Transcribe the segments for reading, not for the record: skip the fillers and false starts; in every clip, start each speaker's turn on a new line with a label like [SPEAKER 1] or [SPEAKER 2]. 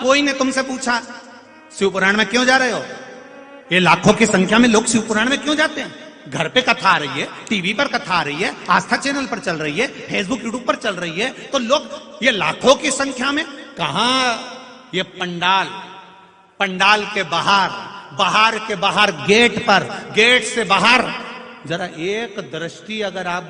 [SPEAKER 1] कोई ने तुमसे पूछा शिव पुराण में क्यों जा रहे हो? ये लाखों की संख्या में लोग शिव पुराण में क्यों जाते हैं? घर पे कथा आ रही है, टीवी पर कथा आ रही है, आस्था चैनल पर चल रही है, फेसबुक यूट्यूब पर चल रही है, तो लोग ये लाखों की संख्या में कहां ये पंडाल के बाहर के बाहर गेट पर, गेट से बाहर जरा एक दृष्टि अगर आप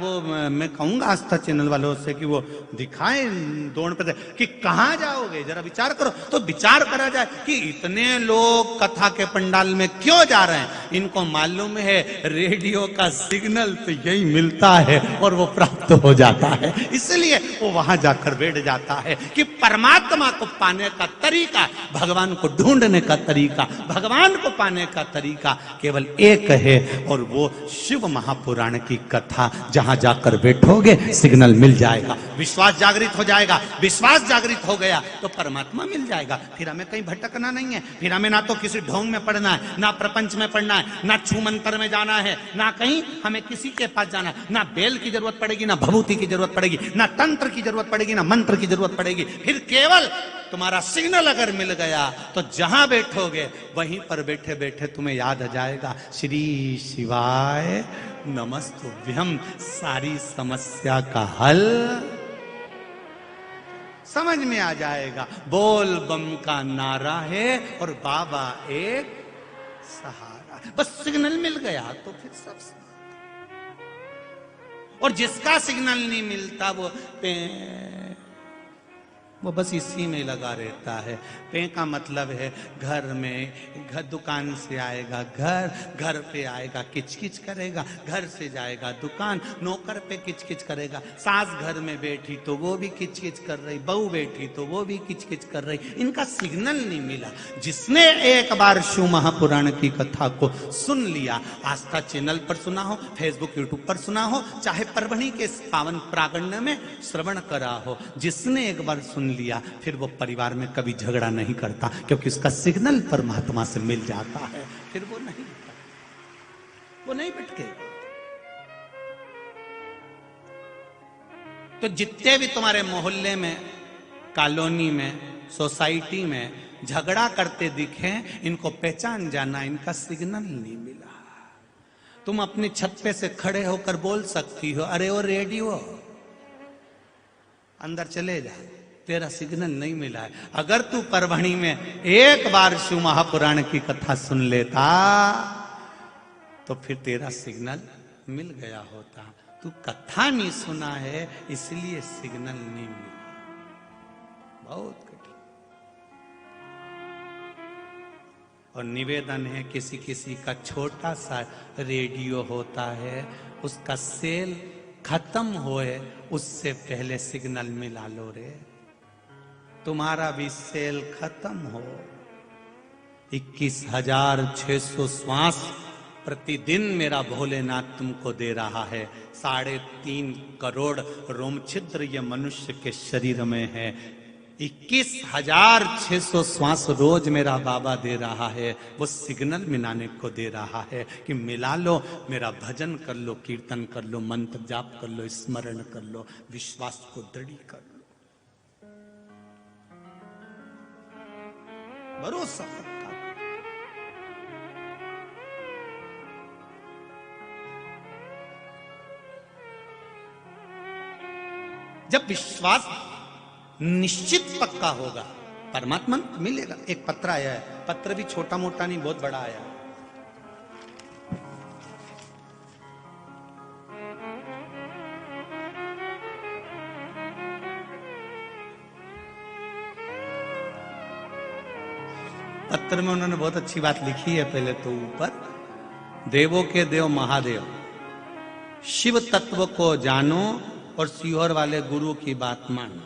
[SPEAKER 1] मैं कहूंगा आस्था चैनल वालों से कि वो दिखाएं दौड़ पे कि कहां जाओगे, जरा विचार करो। तो विचार करा जाए कि इतने लोग कथा के पंडाल में क्यों जा रहे हैं। इनको मालूम है रेडियो का सिग्नल तो यही मिलता है और वो प्राप्त हो जाता है, इसलिए वो वहां जाकर बैठ जाता है कि परमात्मा को पाने का तरीका, भगवान को ढूंढने का तरीका, भगवान को पाने का तरीका केवल एक है और वो शिव महापुराण की कथा। जहां जाकर बैठोगे सिग्नल मिल जाएगा, विश्वास जागृत हो जाएगा। विश्वास जागृत हो गया तो परमात्मा मिल जाएगा। फिर हमें कहीं भटकना नहीं है, फिर हमें ना तो किसी ढोंग में पढ़ना है, ना प्रपंच में पढ़ना है, ना छू मंत्र में जाना है, ना कहीं हमें किसी के पास जाना है, ना बेल की जरूरत पड़ेगी, ना भभूति की जरूरत पड़ेगी, ना तंत्र की जरूरत पड़ेगी, ना मंत्र की जरूरत पड़ेगी। फिर केवल तुम्हारा सिग्नल अगर मिल गया तो जहां बैठोगे वहीं पर बैठे बैठे तुम्हें याद आ जाएगा श्री शिवाय नमस्तुभ्यम, सारी समस्या का हल समझ में आ जाएगा। बोल बम का नारा है और बाबा एक सहारा। बस सिग्नल मिल गया तो फिर सब। और जिसका सिग्नल नहीं मिलता वो बस इसी में लगा रहता है। पे का मतलब है घर में, घर दुकान से आएगा घर पे आएगा किचकिच करेगा, घर से जाएगा दुकान, नौकर पे किचकिच करेगा, सास घर में बैठी तो वो भी किचकिच कर रही, बहू बैठी तो वो भी किचकिच कर रही। इनका सिग्नल नहीं मिला। जिसने एक बार शिव महापुराण की कथा को सुन लिया, आस्था चैनल पर सुना हो, फेसबुक यूट्यूब पर सुना हो, चाहे परभणी के पावन प्रांगण में श्रवण करा हो, जिसने एक बार सुन लिया फिर वो परिवार में कभी झगड़ा नहीं करता, क्योंकि उसका सिग्नल परमात्मा से मिल जाता है। फिर वो नहीं भटके। तो जितने भी तुम्हारे मोहल्ले में, कॉलोनी में, सोसाइटी में झगड़ा करते दिखे, इनको पहचान जाना, इनका सिग्नल नहीं मिला। तुम अपनी छत पे से खड़े होकर बोल सकती हो, अरे वो रेडियो अंदर चले जा, तेरा सिग्नल नहीं मिला है। अगर तू परभणी में एक बार शिव महापुराण की कथा सुन लेता तो फिर तेरा सिग्नल मिल गया होता। तू कथा नहीं सुना है इसलिए सिग्नल नहीं मिला। बहुत कठिन। और निवेदन है, किसी किसी का छोटा सा रेडियो होता है, उसका सेल खत्म होए उससे पहले सिग्नल मिला लो रे। तुम्हारा भी सेल खत्म हो। 21,600 श्वास प्रतिदिन मेरा भोलेनाथ तुमको दे रहा है। 3.5 करोड़ रोम छिद्र ये मनुष्य के शरीर में है। 21,600 श्वास रोज मेरा बाबा दे रहा है। वो सिग्नल मिलाने को दे रहा है कि मिला लो, मेरा भजन कर लो, कीर्तन कर लो, मंत्र जाप कर लो, स्मरण कर लो, विश्वास को दृढ़ कर लो। भरोसा पक्का। जब विश्वास निश्चित पक्का होगा, परमात्मा मिलेगा। एक पत्र आया है, पत्र भी छोटा मोटा नहीं, बहुत बड़ा आया है। पत्र में उन्होंने बहुत अच्छी बात लिखी है। पहले तो ऊपर, देवों के देव महादेव, शिव तत्व को जानो और सीहोर वाले गुरु की बात मानो।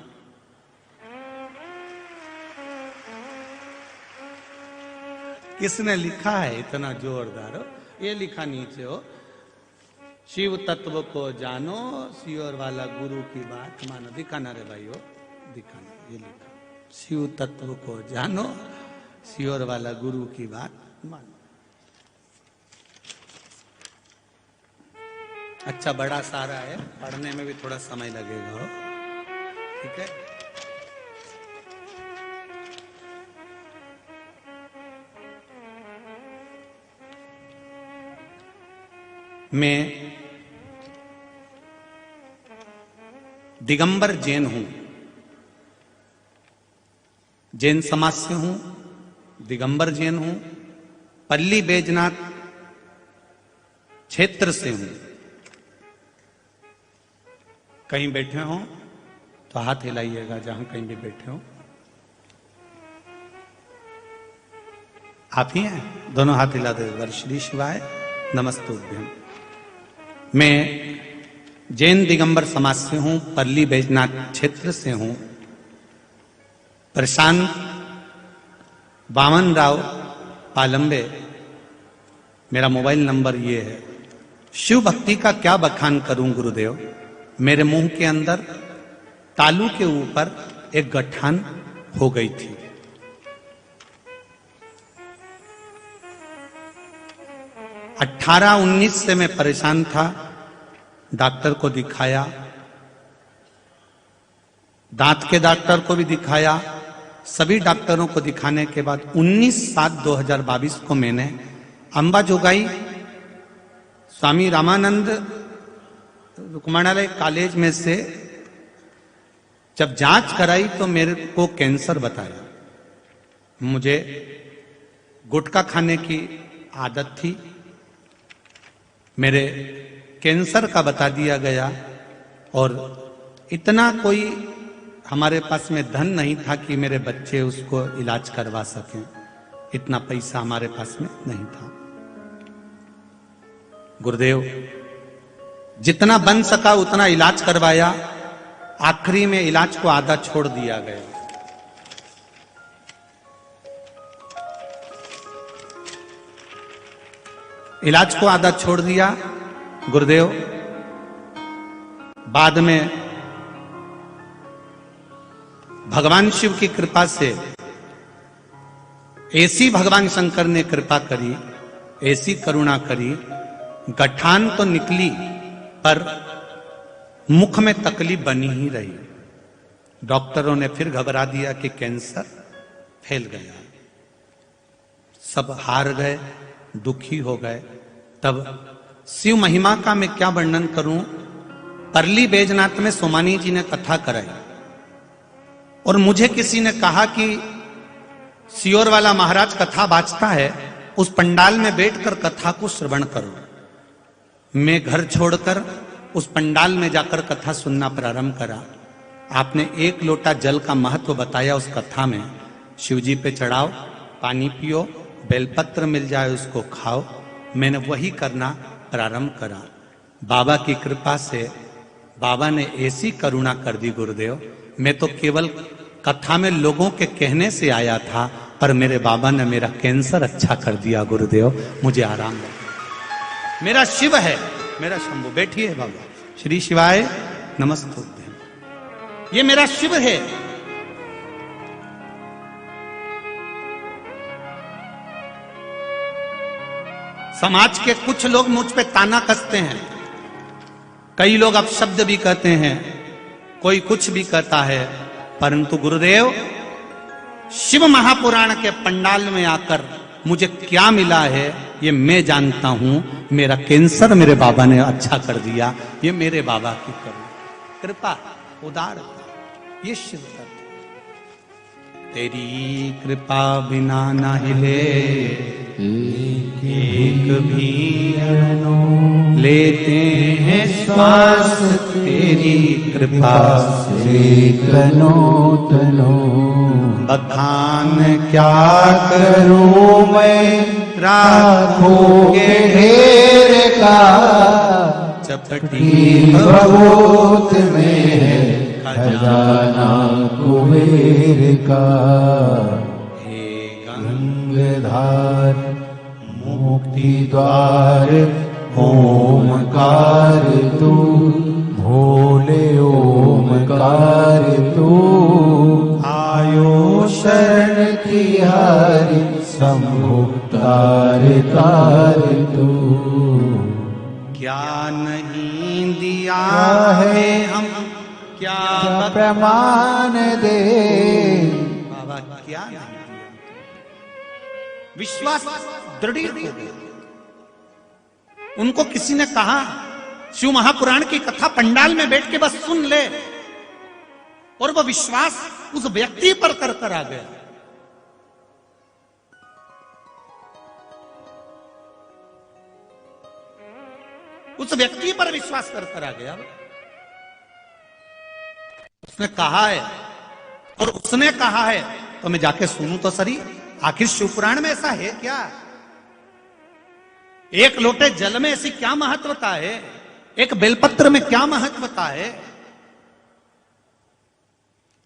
[SPEAKER 1] किसने लिखा है इतना जोरदार? ये लिखा नीचे हो, शिव तत्व को जानो, सीहोर वाला गुरु की बात मानो। दिखाना रे भाई, हो दिखाना, ये लिखा, शिव तत्व को जानो, सीहोर वाला गुरु की बात मानो। अच्छा, बड़ा सारा है, पढ़ने में भी थोड़ा समय लगेगा, हो ठीक है। मैं दिगंबर जैन हूं, जैन समाज से हूं, दिगंबर जैन हूं, पल्ली बैजनाथ क्षेत्र से हूं। कहीं बैठे हो तो हाथ हिलाइएगा, जहां कहीं भी बैठे हो। आप ही हैं? दोनों हाथ हिला दे। श्री शिवाय नमस्तुभ्यम। मैं जैन दिगंबर समाज से हूं, पल्ली बैजनाथ क्षेत्र से हूं। प्रशांत वामन राव पालंबे मेरा मोबाइल नंबर ये है। शिव भक्ति का क्या बखान करूं गुरुदेव, मेरे मुंह के अंदर तालू के ऊपर एक गठान हो गई थी। अठारह 19 से मैं परेशान था, डॉक्टर को दिखाया, दांत के डॉक्टर को भी दिखाया। सभी डॉक्टरों को दिखाने के बाद 19/7/2022 को मैंने अंबा जोगाई स्वामी रामानंद रुक्माणालय कॉलेज में से जब जांच कराई तो मेरे को कैंसर बताया। मुझे गुटखा खाने की आदत थी, मेरे कैंसर का बता दिया गया। और इतना कोई हमारे पास में धन नहीं था कि मेरे बच्चे उसको इलाज करवा सकें, इतना पैसा हमारे पास में नहीं था। गुरुदेव जितना बन सका उतना इलाज करवाया, आखिरी में इलाज को आधा छोड़ दिया गया। इलाज को आधा छोड़ दिया गुरुदेव। बाद में भगवान शिव की कृपा से ऐसी भगवान शंकर ने कृपा करी, ऐसी करुणा करी, गठान तो निकली पर मुख में तकलीफ बनी ही रही। डॉक्टरों ने फिर घबरा दिया कि कैंसर फैल गया। सब हार गए, दुखी हो गए। तब शिव महिमा का मैं क्या वर्णन करूं। परली बैजनाथ में सोमानी जी ने कथा कराई और मुझे किसी ने कहा कि सियोर वाला महाराज कथा बाजता है, उस पंडाल में बैठकर कथा को श्रवण करो। मैं घर छोड़कर उस पंडाल में जाकर कथा सुनना प्रारंभ करा। आपने एक लोटा जल का महत्व बताया उस कथा में। शिवजी पे चढ़ाओ, पानी पियो, बेलपत्र मिल जाए उसको खाओ। मैंने वही करना प्रारंभ करा। बाबा की कृपा से बाबा ने ऐसी करुणा कर दी गुरुदेव। मैं तो केवल कथा में लोगों के कहने से आया था, पर मेरे बाबा ने मेरा कैंसर अच्छा कर दिया गुरुदेव। मुझे आराम लगा। मेरा शिव है, मेरा शंभु। बैठिए बाबा। श्री शिवाय नमस्तुभ्यम। ये मेरा शिव है। समाज के कुछ लोग मुझ पे ताना कसते हैं, कई लोग अपशब्द भी कहते हैं, कोई कुछ भी कहता है, परंतु गुरुदेव शिव महापुराण के पंडाल में आकर मुझे क्या मिला है ये मैं जानता हूं। मेरा कैंसर मेरे बाबा ने अच्छा कर दिया। ये मेरे बाबा की कृपा, उदारता, ये शिव तत्व। तेरी कृपा बिना न हिले एक भी अणु, लेते हैं श्वास तेरी कृपा से तनो तनो। बखान क्या करूं मैं राखों के ढेर का, चपटी बहुत में है खजाना कुबेर का। हे गंगाधार मुक्ति द्वार ओमकार तू, भोले ओमकार तू। आयो शरण की हारी शंभु तार तार तू। क्या नहीं दिया है हम, क्या प्रमाण दे बाबा, क्या नहीं दिया। विश्वास दृढ़ हो गया। उनको किसी ने कहा शिव महापुराण की कथा पंडाल में बैठ के बस सुन ले, और वो विश्वास उस व्यक्ति पर कर कर आ गया। उस व्यक्ति पर विश्वास कर कर आ गया। उसने कहा है और उसने कहा है तो मैं जाके सुनूं तो सही, आखिर शिवपुराण में ऐसा है क्या? एक लोटे जल में ऐसी क्या महत्वता है? एक बेलपत्र में क्या महत्वता है?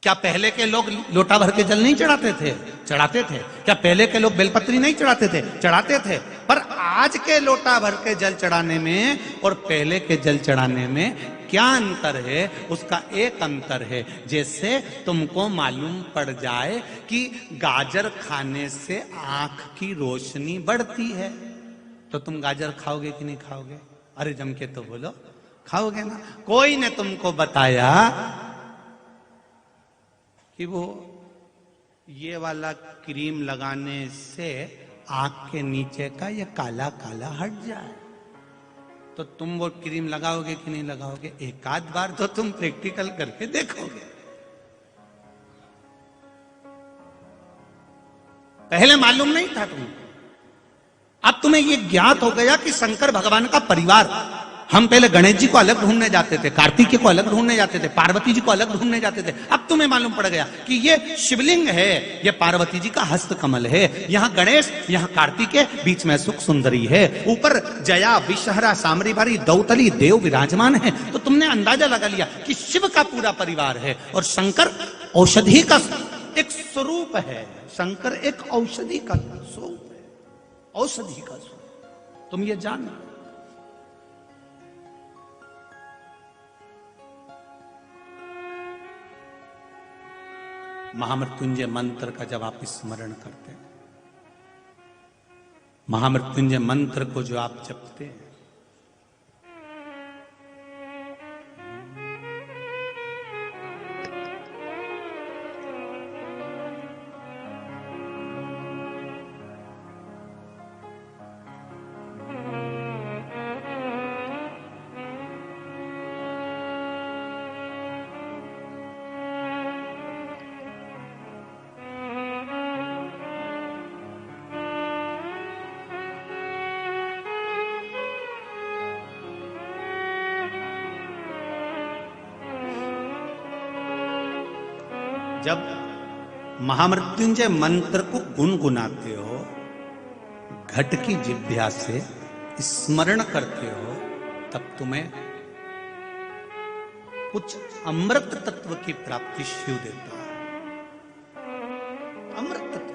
[SPEAKER 1] क्या पहले के लोग लोटा भर के जल नहीं चढ़ाते थे? चढ़ाते थे। क्या पहले के लोग बेलपत्री नहीं चढ़ाते थे? चढ़ाते थे। पर आज के लोटा भर के जल चढ़ाने में और पहले के जल चढ़ाने में क्या अंतर है? उसका एक अंतर है, जैसे तुमको मालूम पड़ जाए कि गाजर खाने से आंख की रोशनी बढ़ती है, तो तुम गाजर खाओगे कि नहीं खाओगे? अरे जम के तो बोलो, खाओगे ना। कोई ने तुमको बताया कि वो ये वाला क्रीम लगाने से आंख के नीचे का ये काला काला हट जाए, तो तुम वो क्रीम लगाओगे कि नहीं लगाओगे? एक आध बार तो तुम प्रैक्टिकल करके देखोगे। पहले मालूम नहीं था तुमको, अब तुम्हें ये ज्ञात हो गया कि शंकर भगवान का परिवार, हम पहले गणेश जी को अलग ढूंढने जाते थे, कार्तिकेय को अलग ढूंढने जाते थे, पार्वती जी को अलग ढूंढने जाते थे। अब तुम्हें मालूम पड़ गया कि ये शिवलिंग है, ये पार्वती जी का हस्त कमल है, यहां गणेश, यहां कार्तिकेय, बीच में सुख सुंदरी है, ऊपर जया विषहरा सामरी भारी दौतली देव विराजमान है। तो तुमने अंदाजा लगा लिया कि शिव का पूरा परिवार है, और शंकर औषधि का एक स्वरूप है। शंकर एक औषधि का स्वरूप है, औषधि का स्वरूप। तुम ये जानो। महामृत्युंजय मंत्र का जब आप स्मरण करते हैं, महामृत्युंजय मंत्र को जो आप जपते हैं, जब महामृत्युंजय मंत्र को गुनगुनाते हो, घट की जिह्वा से स्मरण करते हो, तब तुम्हें कुछ अमृत तत्व की प्राप्ति शिव देता है। अमृत तत्व।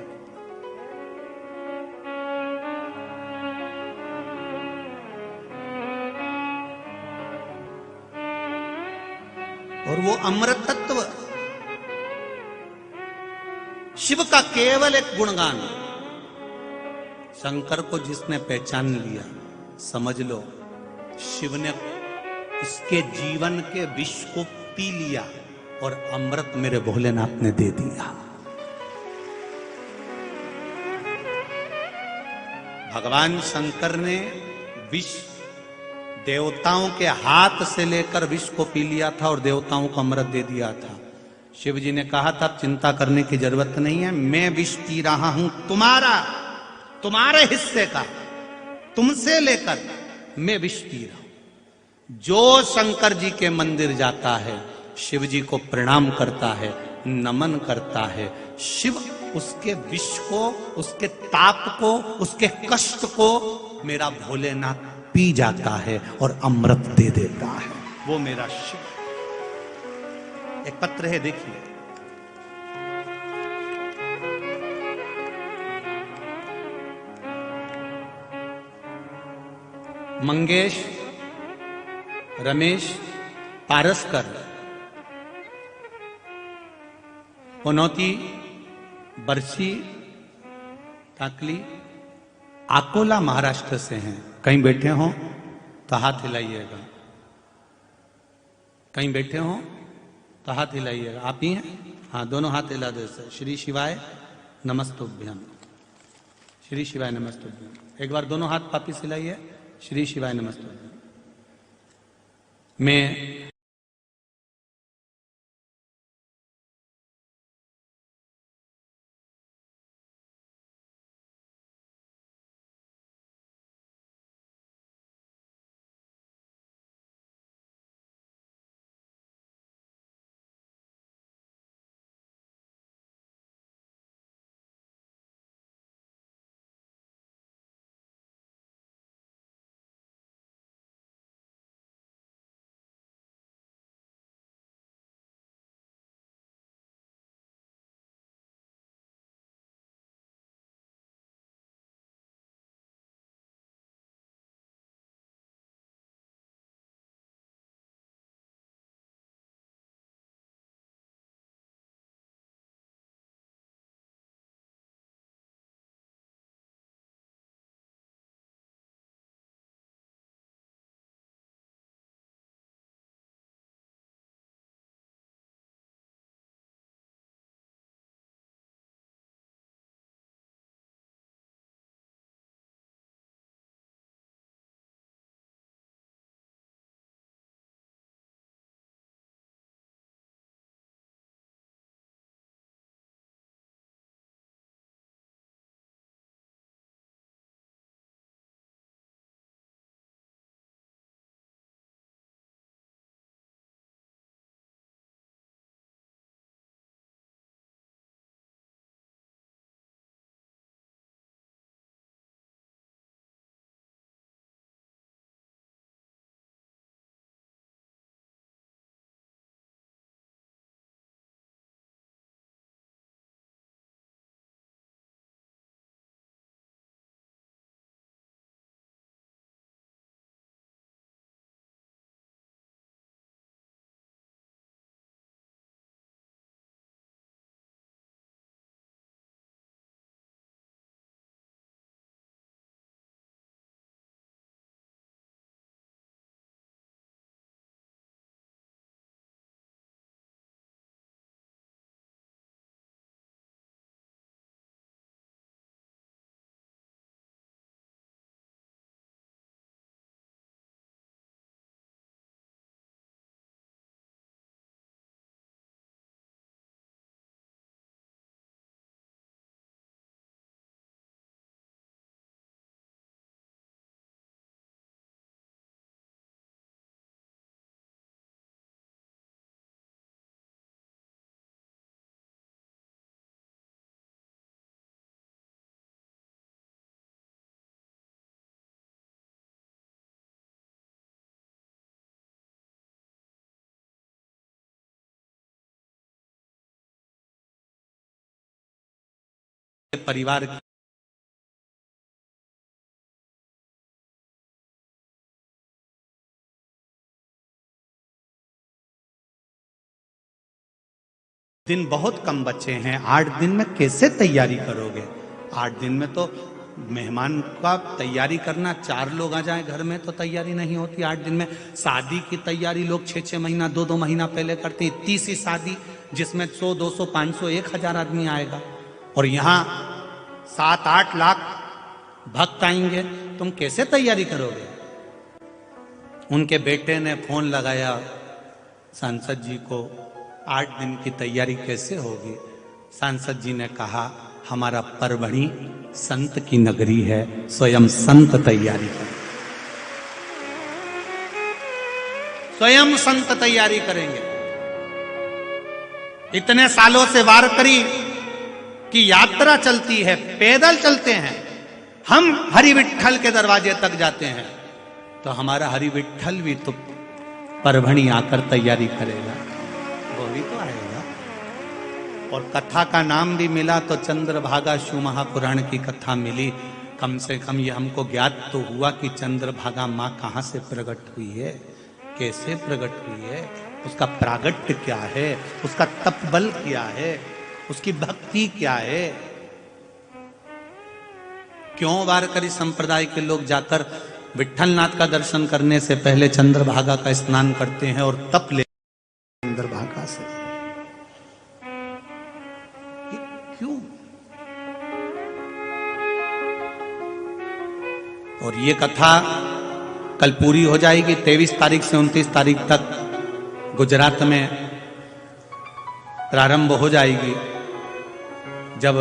[SPEAKER 1] और वो अमृत तत्व शिव का केवल एक गुणगान। शंकर को जिसने पहचान लिया, समझ लो शिव ने इसके जीवन के विष को पी लिया और अमृत मेरे भोलेनाथ ने दे दिया। भगवान शंकर ने विष देवताओं के हाथ से लेकर विष को पी लिया था और देवताओं को अमृत दे दिया था। शिव जी ने कहा था चिंता करने की जरूरत नहीं है, मैं विष पी रहा हूं तुम्हारे हिस्से का, तुमसे लेकर मैं विष पी रहा हूं। जो शंकर जी के मंदिर जाता है, शिव जी को प्रणाम करता है, नमन करता है, शिव उसके विष को, उसके ताप को, उसके कष्ट को मेरा भोलेनाथ पी जाता है और अमृत दे देता है। वो मेरा शिव। एक पत्र है, देखिए। मंगेश रमेश पारसकर पनौती बरसी टाकली अकोला महाराष्ट्र से हैं। कहीं बैठे हो तो हाथ हिलाइएगा, कहीं बैठे हो तो हाथ हिलाइएगा। आप ही हैं? हाँ, दोनों हाथ हिला दे सर। श्री शिवाय नमस्तुभ्यम, श्री शिवाय नमस्तुभ्यम। एक बार दोनों हाथ वापिस हिलाइए, श्री शिवाय नमस्ते। मैं परिवार दिन बहुत कम बचे हैं, 8 दिन में कैसे तैयारी करोगे? 8 दिन में तो मेहमान का तैयारी करना, 4 लोग आ जाएं घर में तो तैयारी नहीं होती 8 दिन में। शादी की तैयारी लोग 6-6 महीना 2-2 महीना पहले करते हैं। इतनी सी शादी जिसमें 100, 200, 500, 1000 आदमी आएगा, और यहाँ 7-8 लाख भक्त आएंगे, तुम कैसे तैयारी करोगे? उनके बेटे ने फोन लगाया सांसद जी को, 8 दिन की तैयारी कैसे होगी? सांसद जी ने कहा, हमारा परभणी संत की नगरी है, स्वयं संत तैयारी करें, स्वयं संत तैयारी करेंगे। इतने सालों से वारकरी की यात्रा चलती है, पैदल चलते हैं, हम हरि विठ्ठल के दरवाजे तक जाते हैं, तो हमारा हरि विठ्ठल भी तो परभणी आकर तैयारी करेगा, वो भी तो आएगा। और कथा का नाम भी मिला तो चंद्रभागा शिव महापुराण की कथा मिली। कम से कम ये हमको ज्ञात तो हुआ कि चंद्रभागा माँ कहाँ से प्रकट हुई है, कैसे प्रकट हुई है, उसका प्रागट्य क्या है, उसका तपबल क्या है, उसकी भक्ति क्या है। क्यों वारकरी संप्रदाय के लोग जाकर विठ्ठलनाथ का दर्शन करने से पहले चंद्रभागा का स्नान करते हैं और तप ले चंद्रभागा से? क्यों? और ये कथा कल पूरी हो जाएगी। 23 तारीख से 29 तारीख तक गुजरात में प्रारंभ हो जाएगी। जब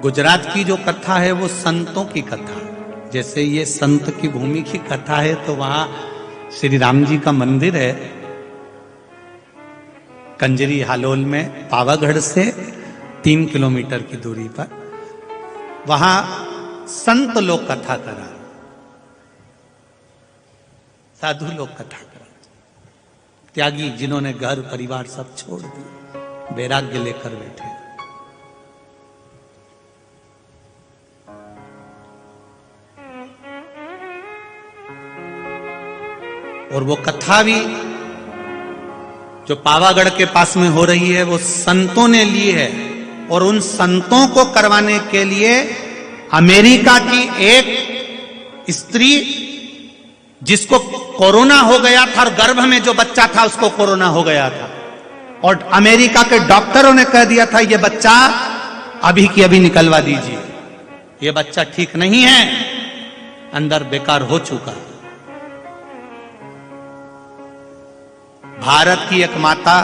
[SPEAKER 1] गुजरात की जो कथा है वो संतों की कथा है, जैसे ये संत की भूमि की कथा है, तो वहां श्री राम जी का मंदिर है कंजरी हालोल में, पावागढ़ से 3 किलोमीटर की दूरी पर। वहां संत लोग कथा करा, साधु लोग कथा करा, त्यागी जिन्होंने घर परिवार सब छोड़ दिए, वैराग्य लेकर बैठे। और वो कथा भी जो पावागढ़ के पास में हो रही है वो संतों ने ली है। और उन संतों को करवाने के लिए अमेरिका की एक स्त्री जिसको कोरोना हो गया था, और गर्भ में जो बच्चा था उसको कोरोना हो गया था, और अमेरिका के डॉक्टरों ने कह दिया था ये बच्चा अभी की अभी निकलवा दीजिए, ये बच्चा ठीक नहीं है, अंदर बेकार हो चुका। भारत की एक माता,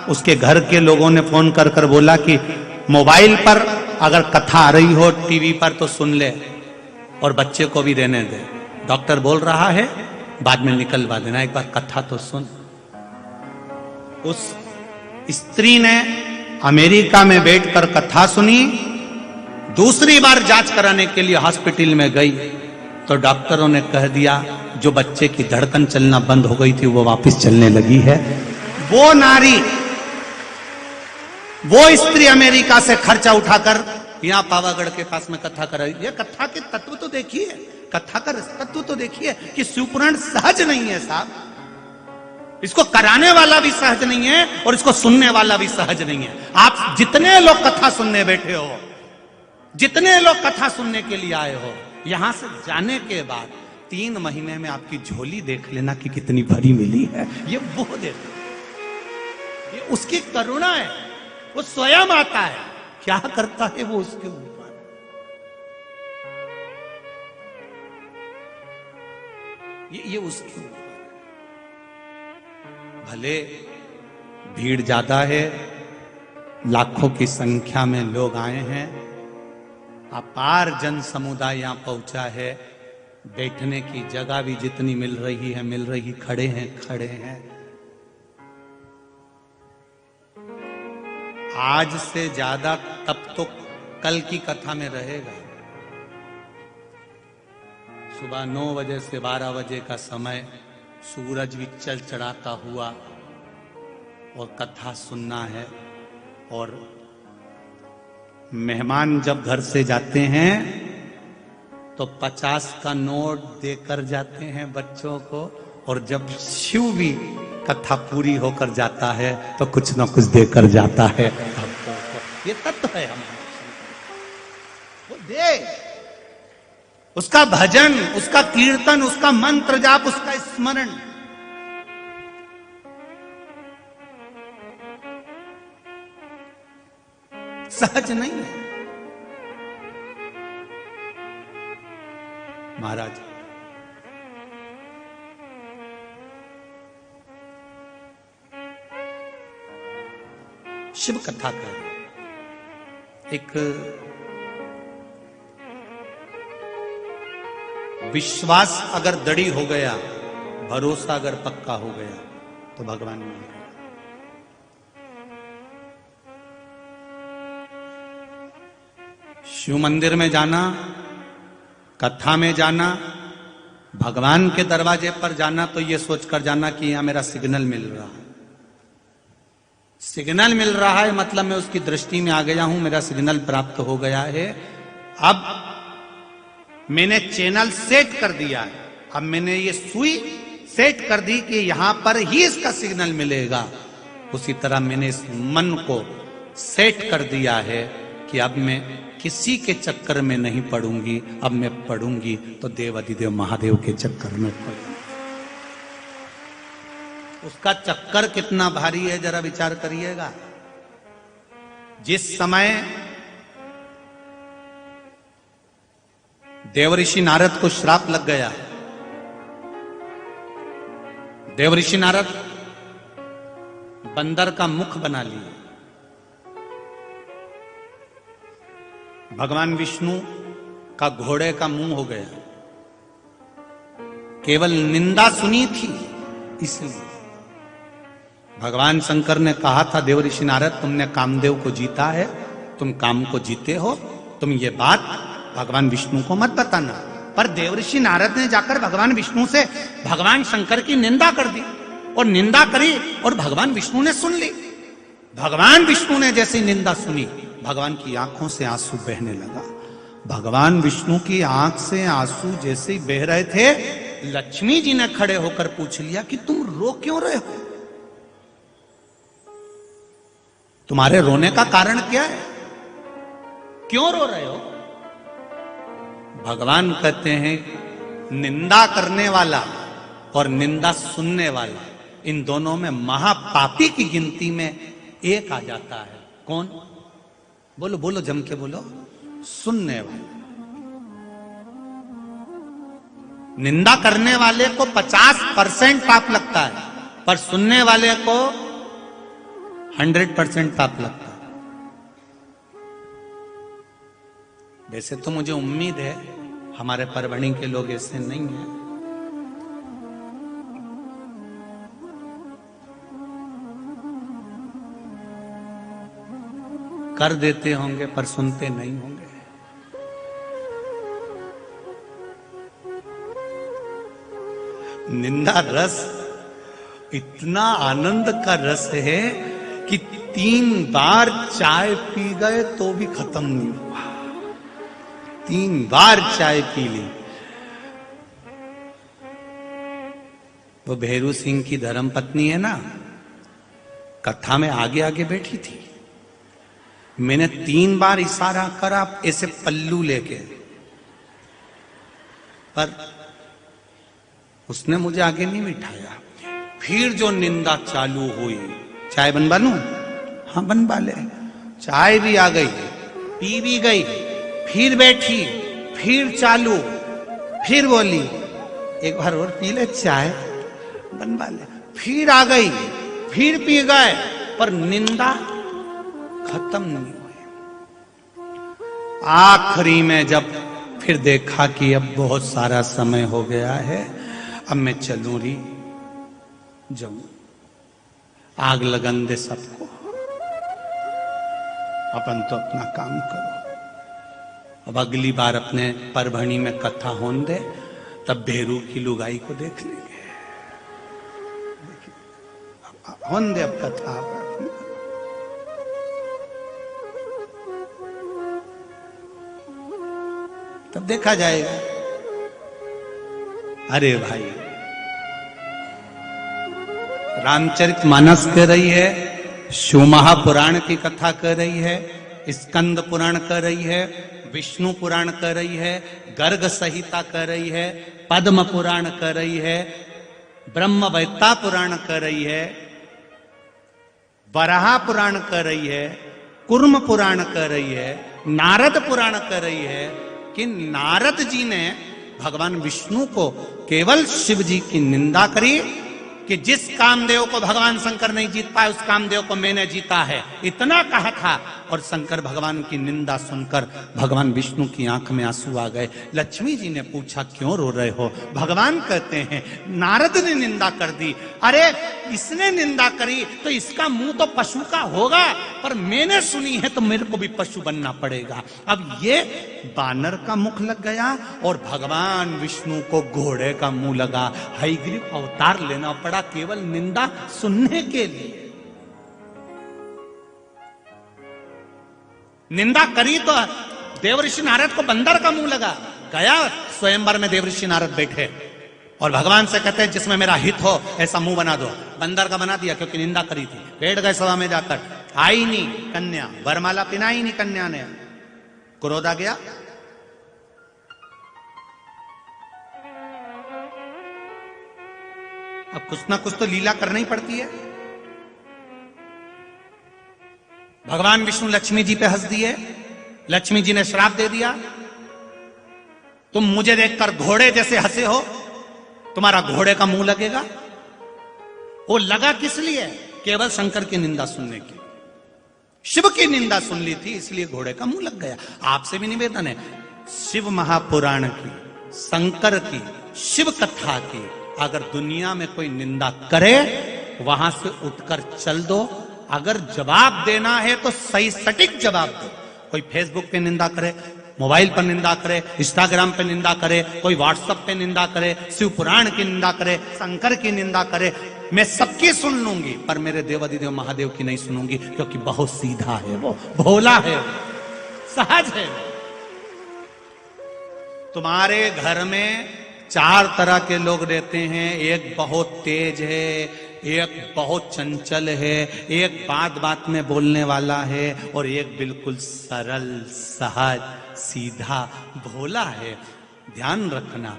[SPEAKER 1] उसके घर के लोगों ने फोन कर कर बोला कि मोबाइल पर अगर कथा आ रही हो टीवी पर तो सुन ले और बच्चे को भी रहने दे। डॉक्टर बोल रहा है बाद में निकलवा देना, एक बार कथा तो सुन। उस स्त्री ने अमेरिका में बैठकर कथा सुनी। दूसरी बार जांच कराने के लिए हॉस्पिटल में गई तो डॉक्टरों ने कह दिया जो बच्चे की धड़कन चलना बंद हो गई थी वो वापस चलने लगी है। वो नारी, वो स्त्री अमेरिका से खर्चा उठाकर यहां पावागढ़ के पास में कथा कर रही है। कथा के तत्व तो देखिए, कथा का तत्व तो देखिए कि शिवपुराण सहज नहीं है साहब। इसको कराने वाला भी सहज नहीं है और इसको सुनने वाला भी सहज नहीं है। आप जितने लोग कथा सुनने बैठे हो, जितने लोग कथा सुनने के लिए आए हो, यहां से जाने के बाद 3 महीने में आपकी झोली देख लेना कि कितनी भरी मिली है। ये वो देता, ये उसकी करुणा है, वो स्वयं आता है, क्या करता है वो उसके ऊपर। ये उसके ऊपर। भले भीड़ ज्यादा है, लाखों की संख्या में लोग आए हैं, अपार जन समुदाय यहां पहुंचा है, बैठने की जगह भी जितनी मिल रही है मिल रही, खड़े हैं। आज से ज्यादा तब तो कल की कथा में रहेगा। सुबह 9 बजे से 12 बजे का समय, सूरज भी चढ़ाता हुआ और कथा सुनना है। और मेहमान जब घर से जाते हैं तो 50 का नोट देकर जाते हैं बच्चों को, और जब शिव भी कथा पूरी होकर जाता है तो कुछ ना कुछ देकर जाता है। ये तत्व है हमारा। वो दे, उसका भजन, उसका कीर्तन, उसका मंत्र जाप, उसका स्मरण। सहज नहीं है महाराज। शिव कथा का एक विश्वास अगर दृढ़ हो गया, भरोसा अगर पक्का हो गया तो भगवान मिल गया। शिव मंदिर में जाना, कथा में जाना, भगवान के दरवाजे पर जाना तो ये सोचकर जाना कि यहां मेरा सिग्नल मिल रहा है। सिग्नल मिल रहा है मतलब मैं उसकी दृष्टि में आ गया हूं, मेरा सिग्नल प्राप्त हो गया है। अब मैंने चैनल सेट कर दिया है, अब मैंने ये सुई सेट कर दी कि यहां पर ही इसका सिग्नल मिलेगा। उसी तरह मैंने इस मन को सेट कर दिया है कि अब मैं किसी के चक्कर में नहीं पड़ूंगी, अब मैं पड़ूंगी तो देव अधिदेव महादेव के चक्कर में पड़ूंगी। उसका चक्कर कितना भारी है जरा विचार करिएगा। जिस समय देवऋषि नारद को श्राप लग गया देवऋषि नारद बंदर का मुख बना लिए, भगवान विष्णु का घोड़े का मुंह हो गया। केवल निंदा सुनी थी इसलिए भगवान शंकर ने कहा था, देवऋषि नारद तुमने कामदेव को जीता है, तुम काम को जीते हो, तुम ये बात भगवान विष्णु को मत बताना। पर देवऋषि नारद ने जाकर भगवान विष्णु से भगवान शंकर की निंदा कर दी और निंदा करी और भगवान विष्णु ने सुन ली। भगवान विष्णु ने जैसी निंदा सुनी, भगवान की आंखों से आंसू बहने लगा। भगवान विष्णु की आंख से आंसू जैसे ही बह रहे थे, लक्ष्मी जी ने खड़े होकर पूछ लिया कि तुम रो क्यों रहे हो, तुम्हारे रोने का कारण क्या है, क्यों रो रहे हो? भगवान कहते हैं, निंदा करने वाला और निंदा सुनने वाला, इन दोनों में महापापी की गिनती में एक आ जाता है। कौन? बोलो बोलो, जम के बोलो। सुनने वाला। निंदा करने वाले को 50% पाप लगता है, पर सुनने वाले को 100% पाप लगता है। वैसे तो मुझे उम्मीद है हमारे परभणी के लोग ऐसे नहीं हैं। कर देते होंगे पर सुनते नहीं होंगे। निंदा रस इतना आनंद का रस है कि 3 बार चाय पी गए तो भी खत्म नहीं हुआ। 3 बार चाय पी ली। वो भेरू सिंह की धर्मपत्नी है ना, कथा में आगे आगे बैठी थी। मैंने 3 बार इशारा करा ऐसे पल्लू लेके, पर उसने मुझे आगे नहीं बिठाया। फिर जो निंदा चालू हुई, चाय बनवा लूं? हाँ बनवा ले। चाय भी आ गई, पी भी गई, फिर बैठी, फिर चालू, फिर बोली एक बार और पी ले चाय, बनवा ले। फिर आ गई, फिर पी गए, पर निंदा खत्म नहीं हुई। आखिरी में जब फिर देखा कि अब बहुत सारा समय हो गया है, अब मैं चलूं रही जाऊं, आग लगन दे सबको, अपन तो अपना काम करो। अब अगली बार अपने परभणी में कथा होने दे, तब भेरू की लुगाई को देख लेंगे। होने दे अब कथा। तब देखा जाएगा। अरे भाई, रामचरितमानस कर रही है, शिव महापुराण की कथा कर रही है, स्कंद पुराण कर रही है, विष्णु पुराण कर रही है, गर्ग संहिता कर रही है, पद्म पुराण कर रही है, ब्रह्मवैता पुराण कर रही है, वराह पुराण कर रही है, कुर्म पुराण कर रही है, नारद पुराण कर रही है। कि नारद जी ने भगवान विष्णु को केवल शिव जी की निंदा करी कि जिस कामदेव को भगवान शंकर नहीं जीत पाए, उस कामदेव को मैंने जीता है, इतना कहा था। और शंकर भगवान की निंदा सुनकर भगवान विष्णु की आंख में आंसू आ गए। लक्ष्मी जी ने पूछा क्यों रो रहे हो? भगवान कहते हैं नारद ने निंदा कर दी। अरे इसने निंदा करी तो इसका मुंह तो पशु का होगा, पर मैंने सुनी है तो मेरे को भी पशु बनना पड़ेगा। अब ये बानर का मुख लग गया और भगवान विष्णु को घोड़े का मुंह लगा। हयग्रीव अवतार लेना पड़ा केवल निंदा सुनने के लिए। निंदा करी तो देवऋषि नारद को बंदर का मुंह लगा। गया स्वयंवर में देवऋषि नारद बैठे और भगवान से कहते हैं जिसमें मेरा हित हो ऐसा मुंह बना दो। बंदर का बना दिया क्योंकि निंदा करी थी। बैठ गए सभा में जाकर, आई नहीं कन्या, वरमाला पिनाई नहीं कन्या ने। क्रोध आ गया। अब कुछ ना कुछ तो लीला करनी ही पड़ती है। भगवान विष्णु लक्ष्मी जी पे हंस दिए। लक्ष्मी जी ने श्राप दे दिया, तुम मुझे देखकर घोड़े जैसे हंसे हो, तुम्हारा घोड़े का मुंह लगेगा। वो लगा किस लिए? केवल शंकर की निंदा सुनने की। शिव की निंदा सुन ली थी, इसलिए घोड़े का मुंह लग गया। आपसे भी निवेदन है, शिव महापुराण की, शंकर की, शिव कथा की अगर दुनिया में कोई निंदा करे, वहां से उठकर चल दो। अगर जवाब देना है तो सही सटीक जवाब दो। कोई फेसबुक पे निंदा करे, मोबाइल पर निंदा करे, इंस्टाग्राम पे निंदा करे, कोई व्हाट्सएप पे निंदा करे, शिव पुराण की निंदा करे, शंकर की निंदा करे, मैं सबकी सुन लूंगी, पर मेरे देवाधिदेव महादेव की नहीं सुनूंगी, क्योंकि बहुत सीधा है वो, भोला है, सहज है। तुम्हारे घर में 4 तरह के लोग रहते हैं। एक बहुत तेज है, एक बहुत चंचल है, एक बात बात में बोलने वाला है, और एक बिल्कुल सरल, सहज, सीधा, भोला है। ध्यान रखना,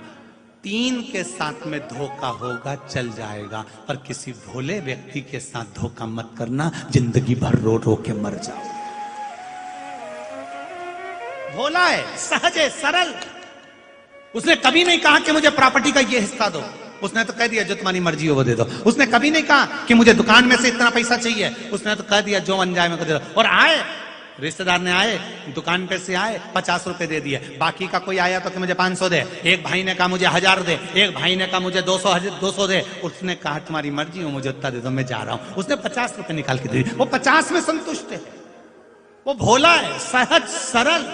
[SPEAKER 1] 3 के साथ में धोखा होगा, चल जाएगा, पर किसी भोले व्यक्ति के साथ धोखा मत करना, जिंदगी भर रो रो के मर जाओ। भोला है, सहज है, सरल। उसने कभी नहीं कहा कि मुझे प्रॉपर्टी का ये हिस्सा दो, उसने तो कह दिया जो तुम्हारी मर्जी हो वो दे दो। उसने कभी नहीं कहा कि मुझे दुकान में से इतना पैसा चाहिए, उसने तो कह दिया जो बन जाए मेरे को दे दो। और आए रिश्तेदार ने आए, दुकान पे से आए, 50 रुपए दे दिए, बाकी का कोई आया तो कि मुझे 500 दे, एक भाई ने कहा मुझे 1000 दे, एक भाई ने कहा मुझे 200 दे, उसने कहा तुम्हारी मर्जी हो, मुझे उतना दे दो, मैं जा रहा हूं। उसने 50 रुपए निकाल के दे दिए, वो 50 में संतुष्ट है, वो भोला है, सहज, सरल।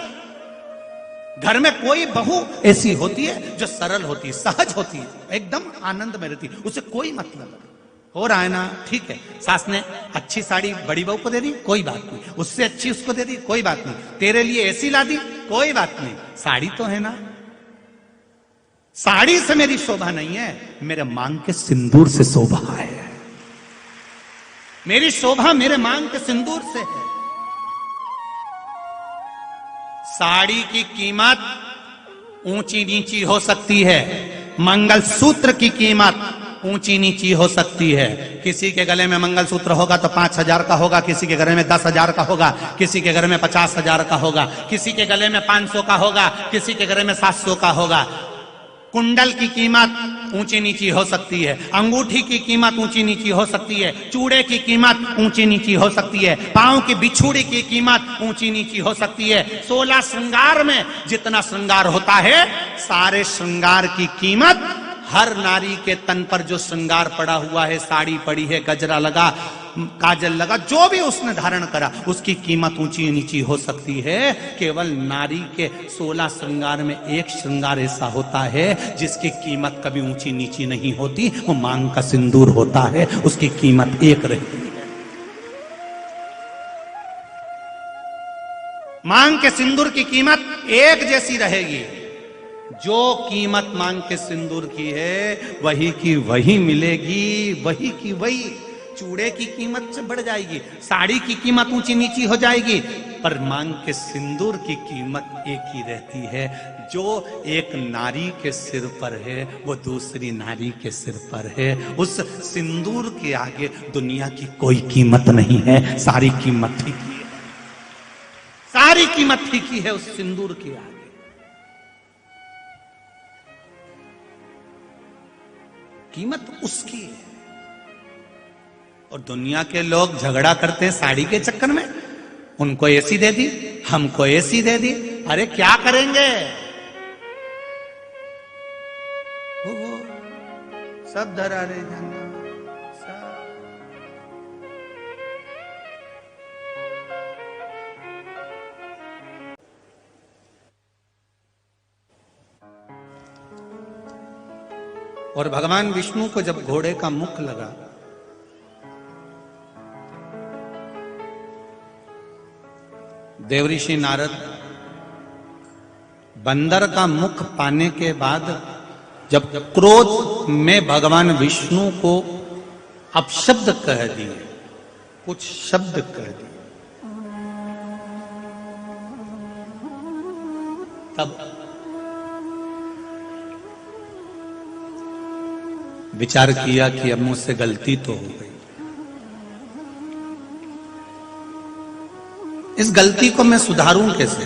[SPEAKER 1] घर में कोई बहू ऐसी होती है जो सरल होती है, सहज होती है, एकदम आनंद में रहती है, उसे कोई मतलब हो रहा है ना, ठीक है। सास ने अच्छी साड़ी बड़ी बहू को दे दी, कोई बात नहीं, उससे अच्छी उसको दे दी, कोई बात नहीं, तेरे लिए ऐसी ला दी, कोई बात नहीं, साड़ी तो है ना। साड़ी से मेरी शोभा नहीं है, मेरे मांग के सिंदूर से शोभा है। मेरी शोभा मेरे मांग के सिंदूर से है। साड़ी की कीमत ऊंची नीची हो सकती है, मंगलसूत्र की कीमत ऊंची नीची हो सकती है। किसी के गले में मंगलसूत्र होगा तो 5000 का होगा, किसी के गले में 10,000 का होगा, किसी के गले में 50,000 का होगा, किसी के गले में 500 का होगा, किसी के गले में 700 का होगा। कुंडल की कीमत ऊंची नीची हो सकती है, अंगूठी की कीमत ऊंची नीची हो सकती है, चूड़े की कीमत ऊंची नीची हो सकती है, पांव की बिछुड़ी की कीमत ऊंची नीची हो सकती है। 16 श्रृंगार में जितना श्रृंगार होता है, सारे श्रृंगार की कीमत, हर नारी के तन पर जो श्रृंगार पड़ा हुआ है, साड़ी पड़ी है, गजरा लगा, काजल लगा, जो भी उसने धारण करा, उसकी कीमत ऊंची नीची हो सकती है। केवल नारी के 16 श्रृंगार में एक श्रृंगार ऐसा होता है जिसकी कीमत कभी ऊंची नीची नहीं होती, वो मांग का सिंदूर होता है, उसकी कीमत एक रहती है। मांग के सिंदूर की कीमत एक जैसी रहेगी। जो कीमत मांग के सिंदूर की है, वही की वही मिलेगी, वही की वही। चूड़े की कीमत से बढ़ जाएगी, साड़ी की कीमत ऊंची नीची हो जाएगी, पर मांग के सिंदूर की कीमत एक ही रहती है। जो एक नारी के सिर पर है, वो दूसरी नारी के सिर पर है। उस सिंदूर के आगे दुनिया की कोई कीमत नहीं है, सारी कीमत ठीक ही है, सारी कीमत ठीक ही है उस सिंदूर के आगे। कीमत उसकी है। और दुनिया के लोग झगड़ा करते हैं साड़ी के चक्कर में, उनको ऐसी दे दी, हमको ऐसी दे दी, अरे क्या करेंगे? सब धरा रे जाना और भगवान विष्णु को जब घोड़े का मुख लगा, देवऋषि नारद बंदर का मुख पाने के बाद जब क्रोध में भगवान विष्णु को अपशब्द कह दिए, कुछ शब्द कह दिए, तब विचार किया कि अब मुझसे गलती तो हो गई, इस गलती को मैं सुधारूं कैसे?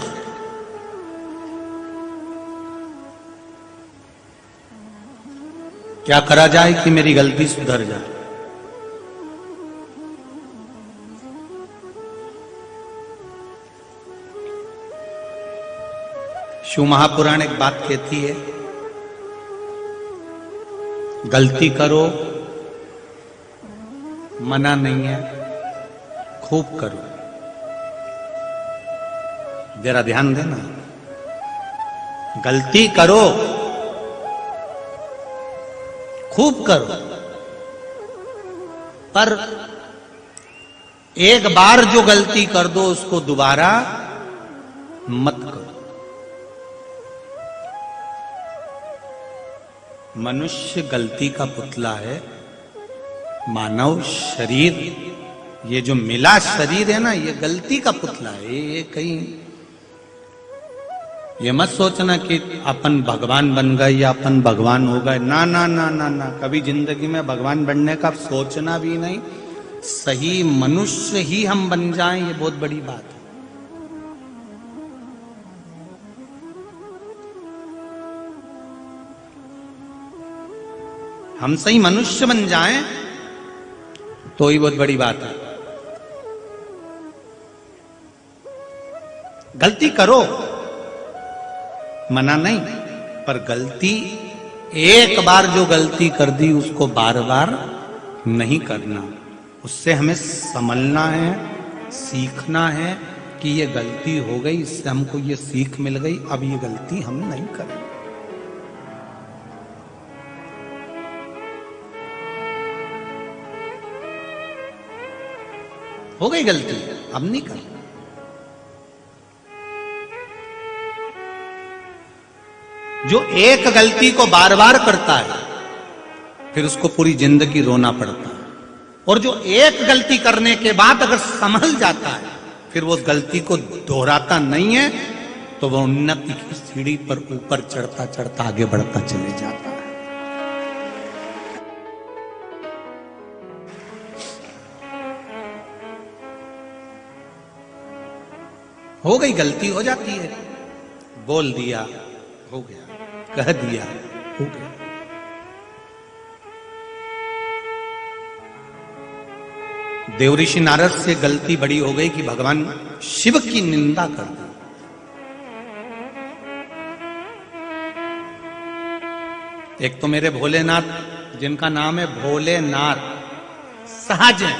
[SPEAKER 1] क्या करा जाए कि मेरी गलती सुधर जाए? शिव महापुराण एक बात कहती है, गलती करो मना नहीं है, खूब करो। जरा ध्यान देना, गलती करो खूब करो, पर एक बार जो गलती कर दो उसको दोबारा मत करो। मनुष्य गलती का पुतला है। मानव शरीर, ये जो मिला शरीर है ना, ये गलती का पुतला है। ये कहीं ये मत सोचना कि अपन भगवान बन गए या अपन भगवान हो गए। ना ना ना ना ना, कभी जिंदगी में भगवान बनने का सोचना भी नहीं। सही मनुष्य ही हम बन जाएं, ये बहुत बड़ी बात है। हम सही मनुष्य बन जाएं तो ही बहुत बड़ी बात है। गलती करो मना नहीं, पर गलती एक बार जो गलती कर दी उसको बार बार नहीं करना। उससे हमें समझना है, सीखना है कि ये गलती हो गई, इससे हमको ये सीख मिल गई, अब ये गलती हम नहीं करें। हो गई गलती, अब नहीं करना। जो एक गलती को बार बार करता है फिर उसको पूरी जिंदगी रोना पड़ता है, और जो एक गलती करने के बाद अगर संभल जाता है फिर वो उस गलती को दोहराता नहीं है, तो वह उन्नति की सीढ़ी पर ऊपर चढ़ता चढ़ता आगे बढ़ता चले जाता है। हो गई गलती, हो जाती है। बोल दिया हो गया, कह दिया हो गया। देवऋषि नारद से गलती बड़ी हो गई कि भगवान शिव की निंदा कर दी। एक तो मेरे भोलेनाथ, जिनका नाम है भोलेनाथ, सहज हैं,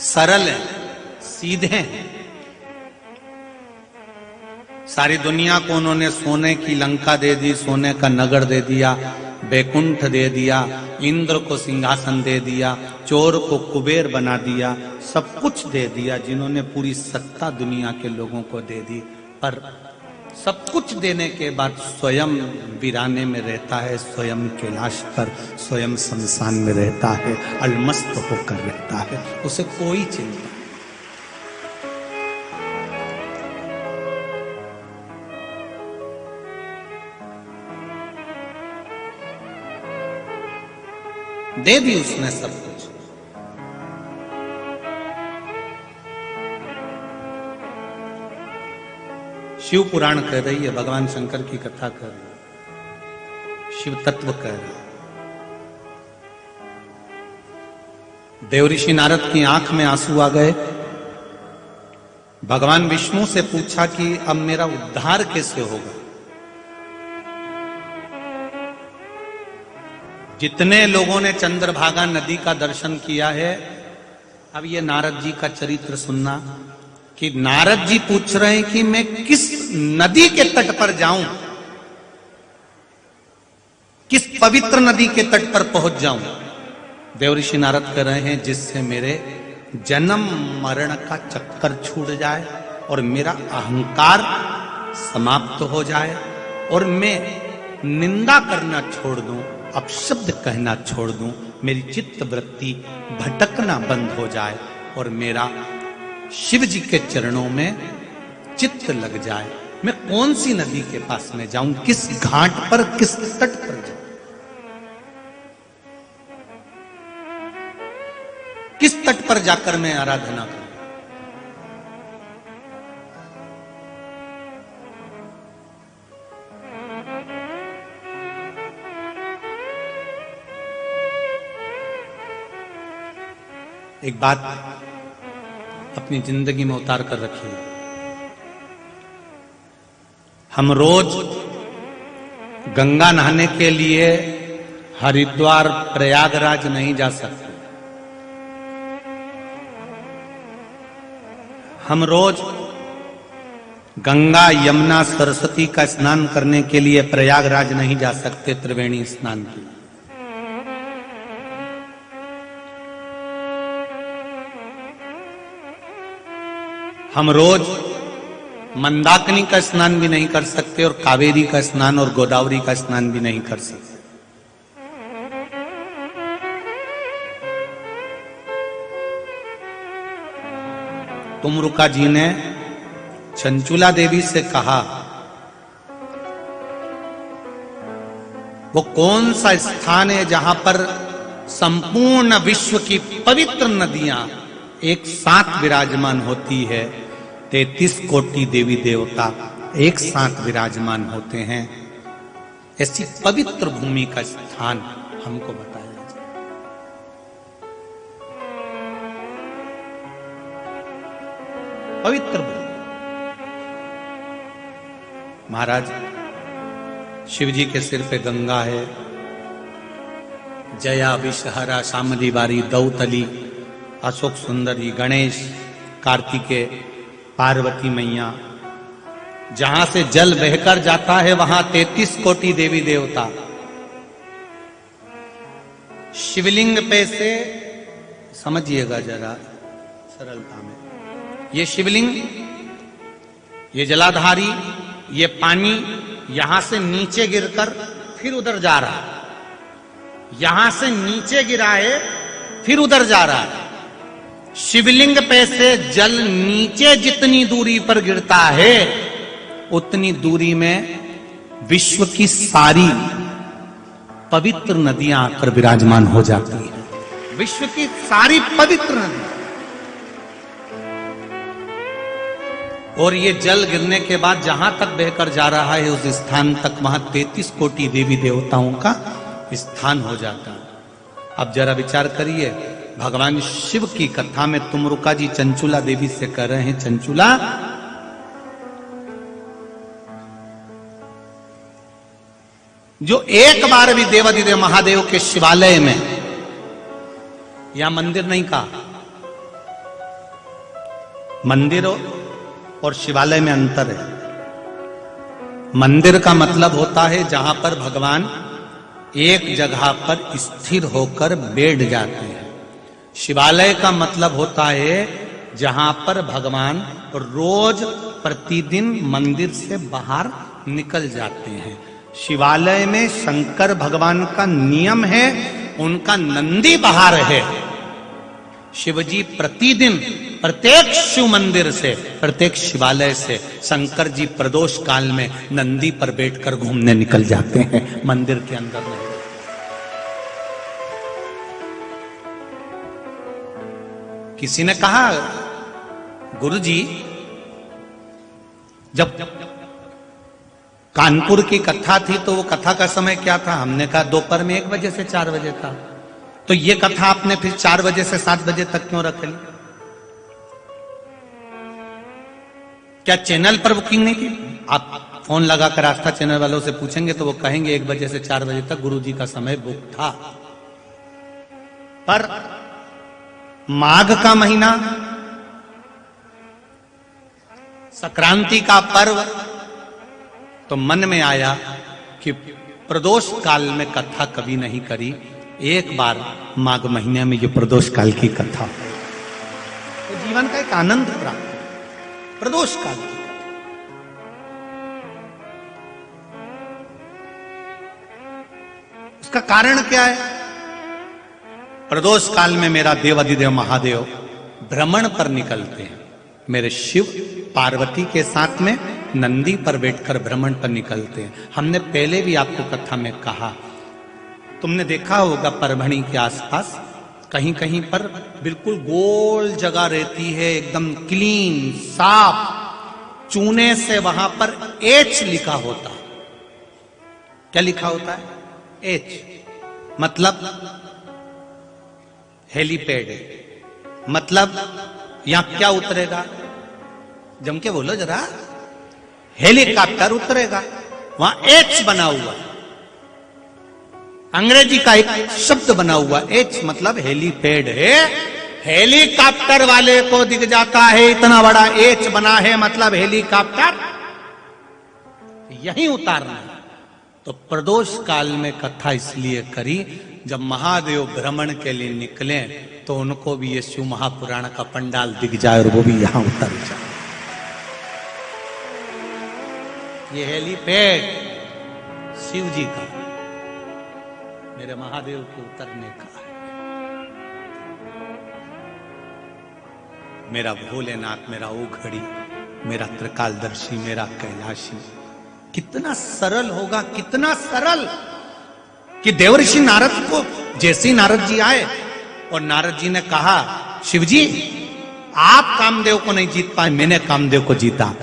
[SPEAKER 1] सरल हैं, सीधे हैं। सारी दुनिया को उन्होंने सोने की लंका दे दी, सोने का नगर दे दिया, बैकुंठ दे दिया, इंद्र को सिंहासन दे दिया, चोर को कुबेर बना दिया, सब कुछ दे दिया। जिन्होंने पूरी सत्ता दुनिया के लोगों को दे दी, पर सब कुछ देने के बाद स्वयं वीराने में रहता है, स्वयं कैलाश पर, स्वयं शमशान में रहता है, अलमस्त होकर रहता है। उसे कोई चिंता। दे दी उसने सब कुछ। शिव पुराण कह रही है, भगवान शंकर की कथा कह रही है, शिव तत्व कह रही है। देवऋषि नारद की आंख में आंसू आ गए। भगवान विष्णु से पूछा कि अब मेरा उद्धार कैसे होगा। जितने लोगों ने चंद्रभागा नदी का दर्शन किया है, अब ये नारद जी का चरित्र सुनना कि नारद जी पूछ रहे हैं कि मैं किस नदी के तट पर जाऊं, किस पवित्र नदी के तट पर पहुंच जाऊं। देवऋषि नारद कह रहे हैं जिससे मेरे जन्म मरण का चक्कर छूट जाए और मेरा अहंकार समाप्त हो जाए और मैं निंदा करना छोड़ दूं, अपशब्द कहना छोड़ दूं, मेरी चित्त वृत्ति भटकना बंद हो जाए और मेरा शिव जी के चरणों में चित्त लग जाए। मैं कौन सी नदी के पास में जाऊं, किस घाट पर, किस तट पर जाऊं, किस तट पर जाकर मैं आराधना करूं। एक बात अपनी जिंदगी में उतार कर रखिए। हम रोज गंगा नहाने के लिए हरिद्वार प्रयागराज नहीं जा सकते। हम रोज गंगा यमुना सरस्वती का स्नान करने के लिए प्रयागराज नहीं जा सकते त्रिवेणी स्नान के लिए। हम रोज मंदाकिनी का स्नान भी नहीं कर सकते और कावेरी का स्नान और गोदावरी का स्नान भी नहीं कर सकते। तुमरुका जी ने चंचुला देवी से कहा, वो कौन सा स्थान है जहां पर संपूर्ण विश्व की पवित्र नदियां एक साथ विराजमान होती है, 33 कोटि देवी देवता एक साथ विराजमान होते हैं। ऐसी पवित्र भूमि का स्थान हमको बताया जाए। पवित्र भूमि। महाराज शिव जी के सिर पे गंगा है, जया विषहरा शामली बारी दौतली अशोक सुंदरी गणेश कार्तिकेय पार्वती मैया। जहां से जल बहकर जाता है वहां 33 कोटि देवी देवता। शिवलिंग पे से समझिएगा जरा सरलता में, ये शिवलिंग, ये जलाधारी, ये पानी यहां से नीचे गिरकर फिर उधर जा रहा है, यहां से नीचे गिरा है फिर उधर जा रहा है। शिवलिंग पे से जल नीचे जितनी दूरी पर गिरता है उतनी दूरी में विश्व की सारी पवित्र नदियां आकर विराजमान हो जाती हैं। विश्व की सारी पवित्र नदियां। और ये जल गिरने के बाद जहां तक बहकर जा रहा है उस स्थान तक वहां 33 कोटि देवी देवताओं का स्थान हो जाता है। अब जरा विचार करिए, भगवान शिव की कथा में तुमरुका जी चंचुला देवी से कह रहे हैं, चंचुला जो एक बार भी देवाधिदेव महादेव के शिवालय में, यहां मंदिर नहीं कहा, मंदिर और शिवालय में अंतर है। मंदिर का मतलब होता है जहां पर भगवान एक जगह पर स्थिर होकर बैठ जाते हैं। शिवालय का मतलब होता है जहां पर भगवान रोज प्रतिदिन मंदिर से बाहर निकल जाते हैं। शिवालय में शंकर भगवान का नियम है, उनका नंदी बाहर है। शिवजी प्रतिदिन प्रत्येक शिव मंदिर से, प्रत्येक शिवालय से शंकर जी प्रदोष काल में नंदी पर बैठकर घूमने निकल जाते हैं, मंदिर के अंदर नहीं। किसी ने कहा, गुरुजी जब कानपुर की कथा थी तो वो कथा का समय क्या था? हमने कहा दोपहर में 1 बजे से 4 बजे था। तो ये कथा आपने फिर 4 बजे से 7 बजे तक क्यों रख ली? क्या चैनल पर बुकिंग नहीं की? आप फोन लगाकर आस्था चैनल वालों से पूछेंगे तो वो कहेंगे 1 बजे से 4 बजे तक गुरुजी का समय बुक था। पर माघ का महीना, संक्रांति का पर्व, तो मन में आया कि प्रदोष काल में कथा कभी नहीं करी, एक बार माघ महीने में ये प्रदोष काल की कथा, तो जीवन का एक आनंद प्राप्त, प्रदोष काल की कथा। उसका कारण क्या है? प्रदोष काल में मेरा देवाधिदेव महादेव भ्रमण पर निकलते हैं। मेरे शिव पार्वती के साथ में नंदी पर बैठकर भ्रमण पर निकलते हैं। हमने पहले भी आपको कथा में कहा, तुमने देखा होगा परभणी के आसपास कहीं कहीं पर बिल्कुल गोल जगह रहती है, एकदम क्लीन साफ, चूने से वहां पर एच लिखा होता है। क्या लिखा होता है? एच मतलब हेलीपैड है। मतलब यहां क्या उतरेगा? जम के बोलो जरा। हेलीकॉप्टर उतरेगा, वहां एच बना हुआ, अंग्रेजी का एक शब्द बना हुआ, एच मतलब हेलीपैड है। हेलीकॉप्टर वाले को दिख जाता है इतना बड़ा एच बना है, मतलब हेलीकॉप्टर यहीं उतारना है। तो प्रदोष काल में कथा इसलिए करी, जब महादेव भ्रमण के लिए निकले तो उनको भी ये शिव महापुराण का पंडाल दिख जाए और वो भी यहां उतर जाए। ये हेलीपैड शिव जी का, मेरे महादेव के उतरने का है। मेरा भोलेनाथ, मेरा ओघड़ी, मेरा त्रिकालदर्शी, मेरा कैलाशी, कितना सरल होगा, कितना सरल कि देवर्षि नारद को, जैसे ही नारद जी आए और नारद जी ने कहा, शिव जी आप कामदेव को नहीं जीत पाए, मैंने कामदेव को जीता।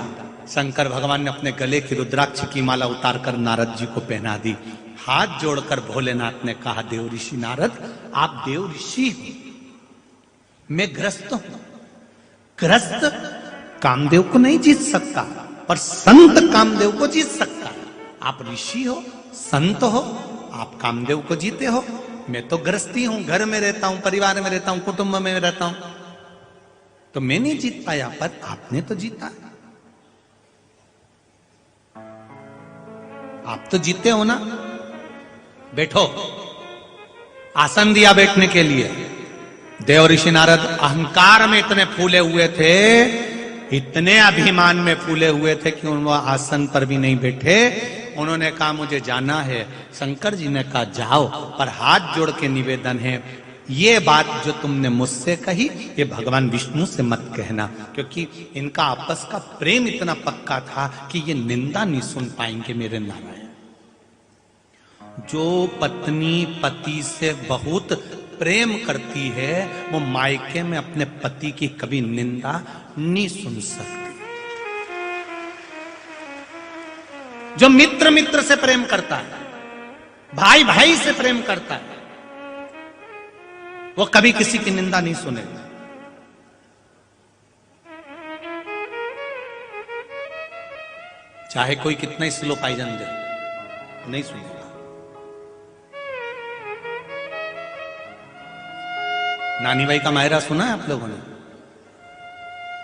[SPEAKER 1] शंकर भगवान ने अपने गले की रुद्राक्ष की माला उतारकर नारद जी को पहना दी। हाथ जोड़कर भोलेनाथ ने कहा, देव ऋषि नारद आप देव ऋषि हो, मैं ग्रस्त हूं। ग्रस्त कामदेव को नहीं जीत सकता, पर संत कामदेव को जीत सकता है। आप ऋषि हो, संत हो, आप कामदेव को जीते हो। मैं तो ग्रस्ती हूं, घर में रहता हूं, परिवार में रहता हूं, कुटुंब में रहता हूं, तो मैं नहीं जीत पाया, पर आपने तो जीता। आप तो जीते हो ना। बैठो, आसन दिया बैठने के लिए। देव ऋषि नारद अहंकार में इतने फूले हुए थे, इतने अभिमान में फूले हुए थे कि वो आसन पर भी नहीं बैठे। उन्होंने कहा मुझे जाना है। शंकर जी ने कहा जाओ, पर हाथ जोड़ के निवेदन है, ये बात जो तुमने मुझसे कही ये भगवान विष्णु से मत कहना, क्योंकि इनका आपस का प्रेम इतना पक्का था कि ये निंदा नहीं सुन पाएंगे मेरे नारायण। जो पत्नी पति से बहुत प्रेम करती है वो मायके में अपने पति की कभी निंदा नहीं सुन सकती। जो मित्र मित्र से प्रेम करता है, भाई भाई से प्रेम करता है, वो कभी किसी की निंदा नहीं सुनेगा। चाहे कोई कितना ही स्लो पाइजन दे, नहीं सुनेगा। नानी भाई का मायरा सुना है आप लोगों ने?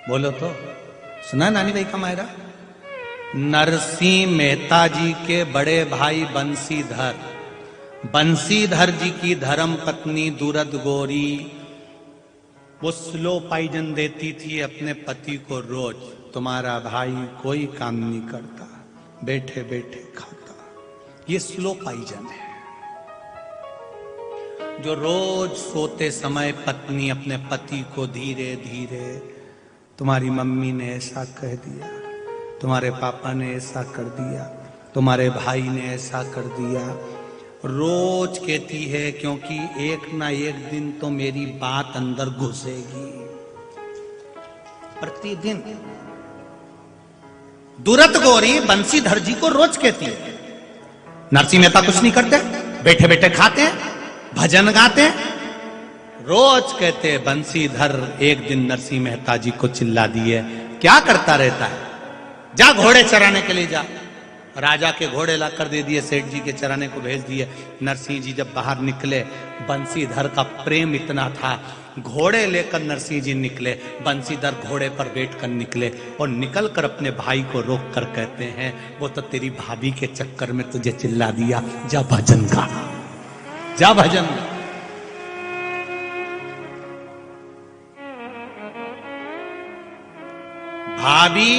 [SPEAKER 1] बोलो तो, सुना है नानी भाई का मायरा? नरसिंह मेहता जी के बड़े भाई बंसीधर, बंसीधर जी की धर्म पत्नी दुरद गौरी, वो स्लो पाइजन देती थी अपने पति को रोज। तुम्हारा भाई कोई काम नहीं करता, बैठे बैठे खाता। ये स्लो पाइजन है जो रोज सोते समय पत्नी अपने पति को धीरे धीरे, तुम्हारी मम्मी ने ऐसा कह दिया, तुम्हारे पापा ने ऐसा कर दिया, तुम्हारे भाई ने ऐसा कर दिया, रोज कहती है, क्योंकि एक ना एक दिन तो मेरी बात अंदर घुसेगी। प्रतिदिन दुरत गौरी बंसीधर जी को रोज कहती है। नरसिंह मेहता कुछ नहीं करते, बैठे बैठे खाते हैं, भजन गाते हैं, रोज कहते बंसीधर। एक दिन नरसिंह मेहता जी को चिल्ला दिए, क्या करता रहता है, जा घोड़े चराने के लिए जा। राजा के घोड़े लाकर दे दिए, सेठ जी के चराने को भेज दिए। नरसिंह जी जब बाहर निकले, बंसीधर का प्रेम इतना था, घोड़े लेकर नरसिंह जी निकले। बंसीधर घोड़े पर बैठकर निकले और निकलकर अपने भाई को रोक कर कहते हैं, वो तो तेरी भाभी के चक्कर में तुझे चिल्ला दिया, जा भजन गा, जा भजन गा। भाभी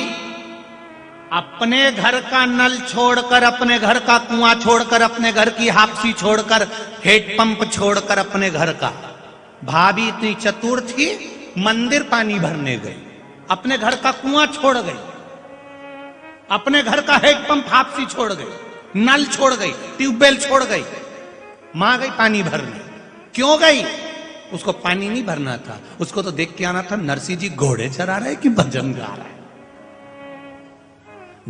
[SPEAKER 1] अपने घर का नल छोड़कर, अपने घर का कुआं छोड़कर, अपने घर की हापसी छोड़कर, हेडपंप छोड़कर अपने घर का, भाभी इतनी चतुर थी, मंदिर पानी भरने गई, अपने घर का कुआं छोड़ गई, अपने घर का हेडपंप हापसी छोड़ गई, नल छोड़ गई, ट्यूबवेल छोड़ गई, मां गई पानी भरने। क्यों गई? उसको पानी नहीं भरना था, उसको तो देख के आना था नरसिंह जी घोड़े चरा रहे कि भजन गा रहे।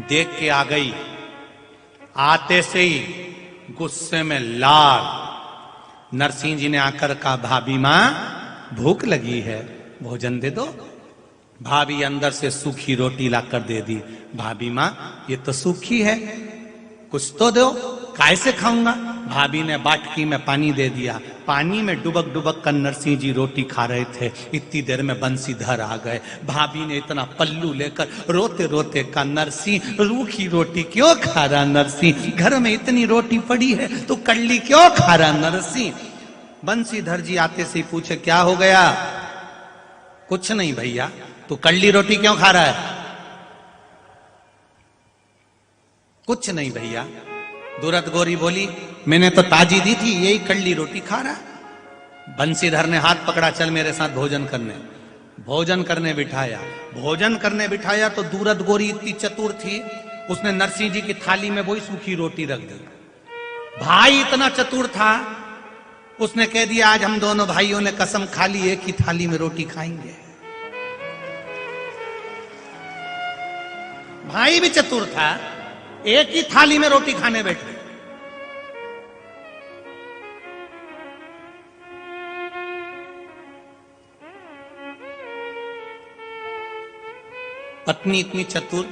[SPEAKER 1] देख के आ गई, आते से ही गुस्से में लाल। नरसिंह जी ने आकर कहा, भाभी मां भूख लगी है, भोजन दे दो। भाभी अंदर से सूखी रोटी लाकर दे दी। भाभी माँ ये तो सूखी है, कुछ तो दो, कैसे खाऊंगा? भाभी ने बाटकी में पानी दे दिया। पानी में डुबक डुबक कर नरसिंह जी रोटी खा रहे थे। इतनी देर में बंसीधर आ गए। भाभी ने इतना पल्लू लेकर रोते रोते कहा, नरसिंह रूखी रोटी क्यों खा रहा नरसिंह? घर में इतनी रोटी पड़ी है तो कड़ली क्यों खा रहा नरसिंह? बंसीधर जी आते से पूछे, क्या हो गया? कुछ नहीं भैया, तू कड़ली रोटी क्यों खा रहा है? कुछ नहीं भैया। दूरत गौरी बोली, मैंने तो ताजी दी थी, यही कड़ली रोटी खा रहा। बंसीधर ने हाथ पकड़ा, चल मेरे साथ भोजन करने। भोजन करने बिठाया। भोजन करने बिठाया तो दूरत गौरी इतनी चतुर थी, उसने नरसिंह जी की थाली में वही सूखी रोटी रख दी। भाई इतना चतुर था, उसने कह दिया, आज हम दोनों भाइयों ने कसम खा ली, एक ही थाली में रोटी खाएंगे। भाई भी चतुर था, एक ही थाली में रोटी खाने बैठे। पत्नी इतनी चतुर,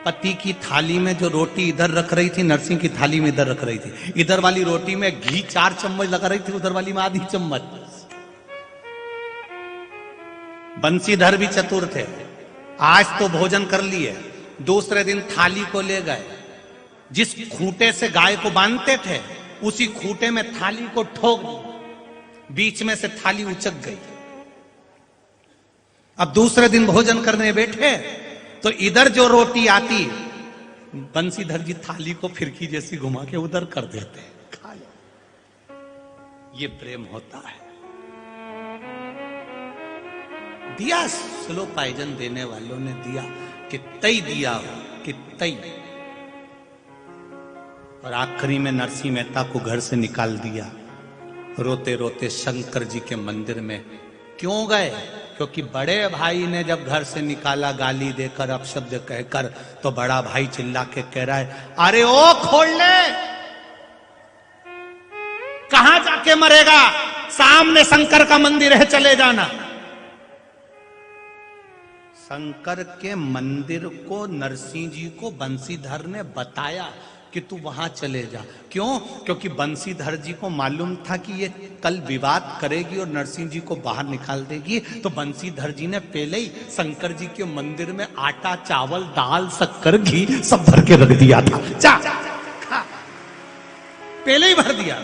[SPEAKER 1] पति की थाली में जो रोटी इधर रख रही थी, नरसिंह की थाली में इधर रख रही थी। इधर वाली रोटी में घी 4 चम्मच लगा रही थी, उधर वाली में आधी चम्मच। बंसीधर भी चतुर थे, आज तो भोजन कर लिए, दूसरे दिन थाली को ले गए। जिस खूंटे से गाय को बांधते थे, उसी खूंटे में थाली को ठोक दिया, बीच में से थाली उचक गई। अब दूसरे दिन भोजन करने बैठे तो इधर जो रोटी आती, बंसीधर जी थाली को फिरकी जैसी घुमा के उधर कर देते, खा लो। ये प्रेम होता है। दिया स्लो पाइजन देने वालों ने दिया, कितई दिया हो, कितई। और आखिरी में नरसिंह मेहता को घर से निकाल दिया। रोते रोते शंकर जी के मंदिर में क्यों गए? क्योंकि बड़े भाई ने जब घर से निकाला, गाली देकर, अपशब्द कहकर, तो बड़ा भाई चिल्ला के कह रहा है, अरे ओ खोल ले, कहां जाके मरेगा? सामने शंकर का मंदिर है, चले जाना। शंकर के मंदिर को नरसिंह जी को बंसीधर ने बताया कि तू वहां चले जा। क्यों? क्योंकि बंसीधर जी को मालूम था कि ये कल विवाद करेगी और नरसिंह जी को बाहर निकाल देगी। तो बंसीधर जी ने पहले ही शंकर जी के मंदिर में आटा, चावल, दाल, शक्कर, घी सब भर के रख दिया था। जा खा, पहले ही भर दिया।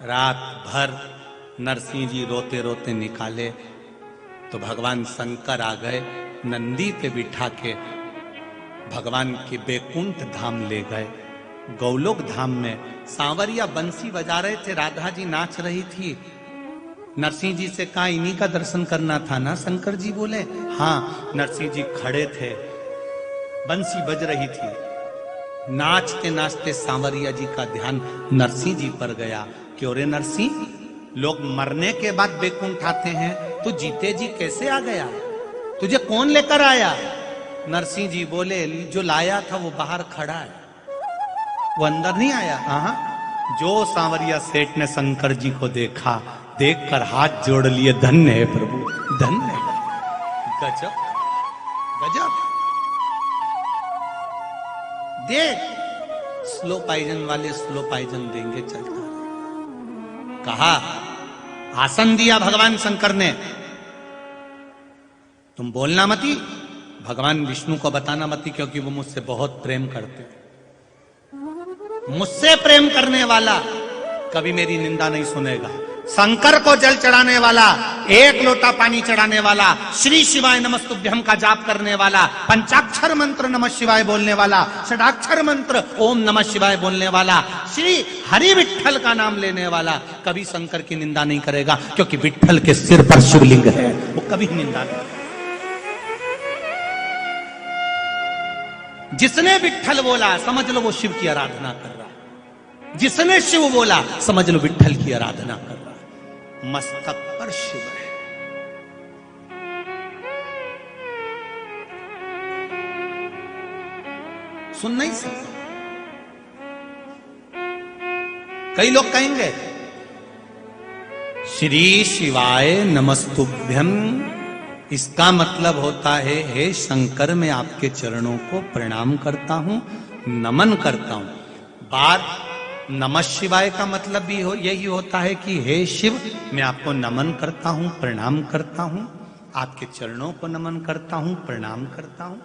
[SPEAKER 1] रात भर नरसिंह जी रोते रोते निकाले तो भगवान शंकर आ गए, नंदी पे बिठा के भगवान के बैकुंठ धाम ले गए। गौलोक धाम में सांवरिया बंसी बजा रहे थे, राधा जी नाच रही थी। नरसिंह जी से कहा, इन्हीं का दर्शन करना था ना? शंकर जी बोले, हाँ। नरसिंह जी खड़े थे, बंसी बज रही थी। नाचते नाचते सांवरिया जी का ध्यान नरसिंह जी पर गया। क्यों रे नरसिंह, लोग मरने के बाद बैकुंठ आते हैं, तू जीते जी कैसे आ गया? तुझे कौन लेकर आया? नरसिंह जी बोले, जो लाया था वो बाहर खड़ा है, वो अंदर नहीं आया। हाँ। जो सांवरिया सेठ ने शंकर जी को देखा, देखकर हाथ जोड़ लिए, धन्य है प्रभु, धन्य है। गजब गजब। देख, स्लो पाइजन वाले स्लो पाइजन देंगे, चलता है। कहा, आसन दिया भगवान शंकर ने, तुम बोलना मती, भगवान विष्णु को बताना मती, क्योंकि वो मुझसे बहुत प्रेम करते। मुझसे प्रेम करने वाला कभी मेरी निंदा नहीं सुनेगा। शंकर को जल चढ़ाने वाला, एक लोटा पानी चढ़ाने वाला, श्री शिवाय नमस्तुभ्यम का जाप करने वाला, पंचाक्षर मंत्र नमः शिवाय बोलने वाला, षडाक्षर मंत्र ओम नमः शिवाय बोलने वाला, श्री हरि विठ्ठल का नाम लेने वाला कभी शंकर की निंदा नहीं करेगा, क्योंकि विठ्ठल के सिर पर शिवलिंग है, वो कभी निंदा नहीं। जिसने विठ्ठल बोला समझ लो वो शिव की आराधना कर रहा है, जिसने शिव बोला समझ लो विठ्ठल की आराधना कर रहा है। मस्तक पर शिव है। सुन नहीं सकते। कई लोग कहेंगे श्री शिवाय नमस्तुभ्यम, इसका मतलब होता है हे शंकर मैं आपके चरणों को प्रणाम करता हूं, नमन करता हूं। बार नमः शिवाय का मतलब भी यही होता है कि हे शिव मैं आपको नमन करता हूं, प्रणाम करता हूं, आपके चरणों को नमन करता हूं, प्रणाम करता हूं।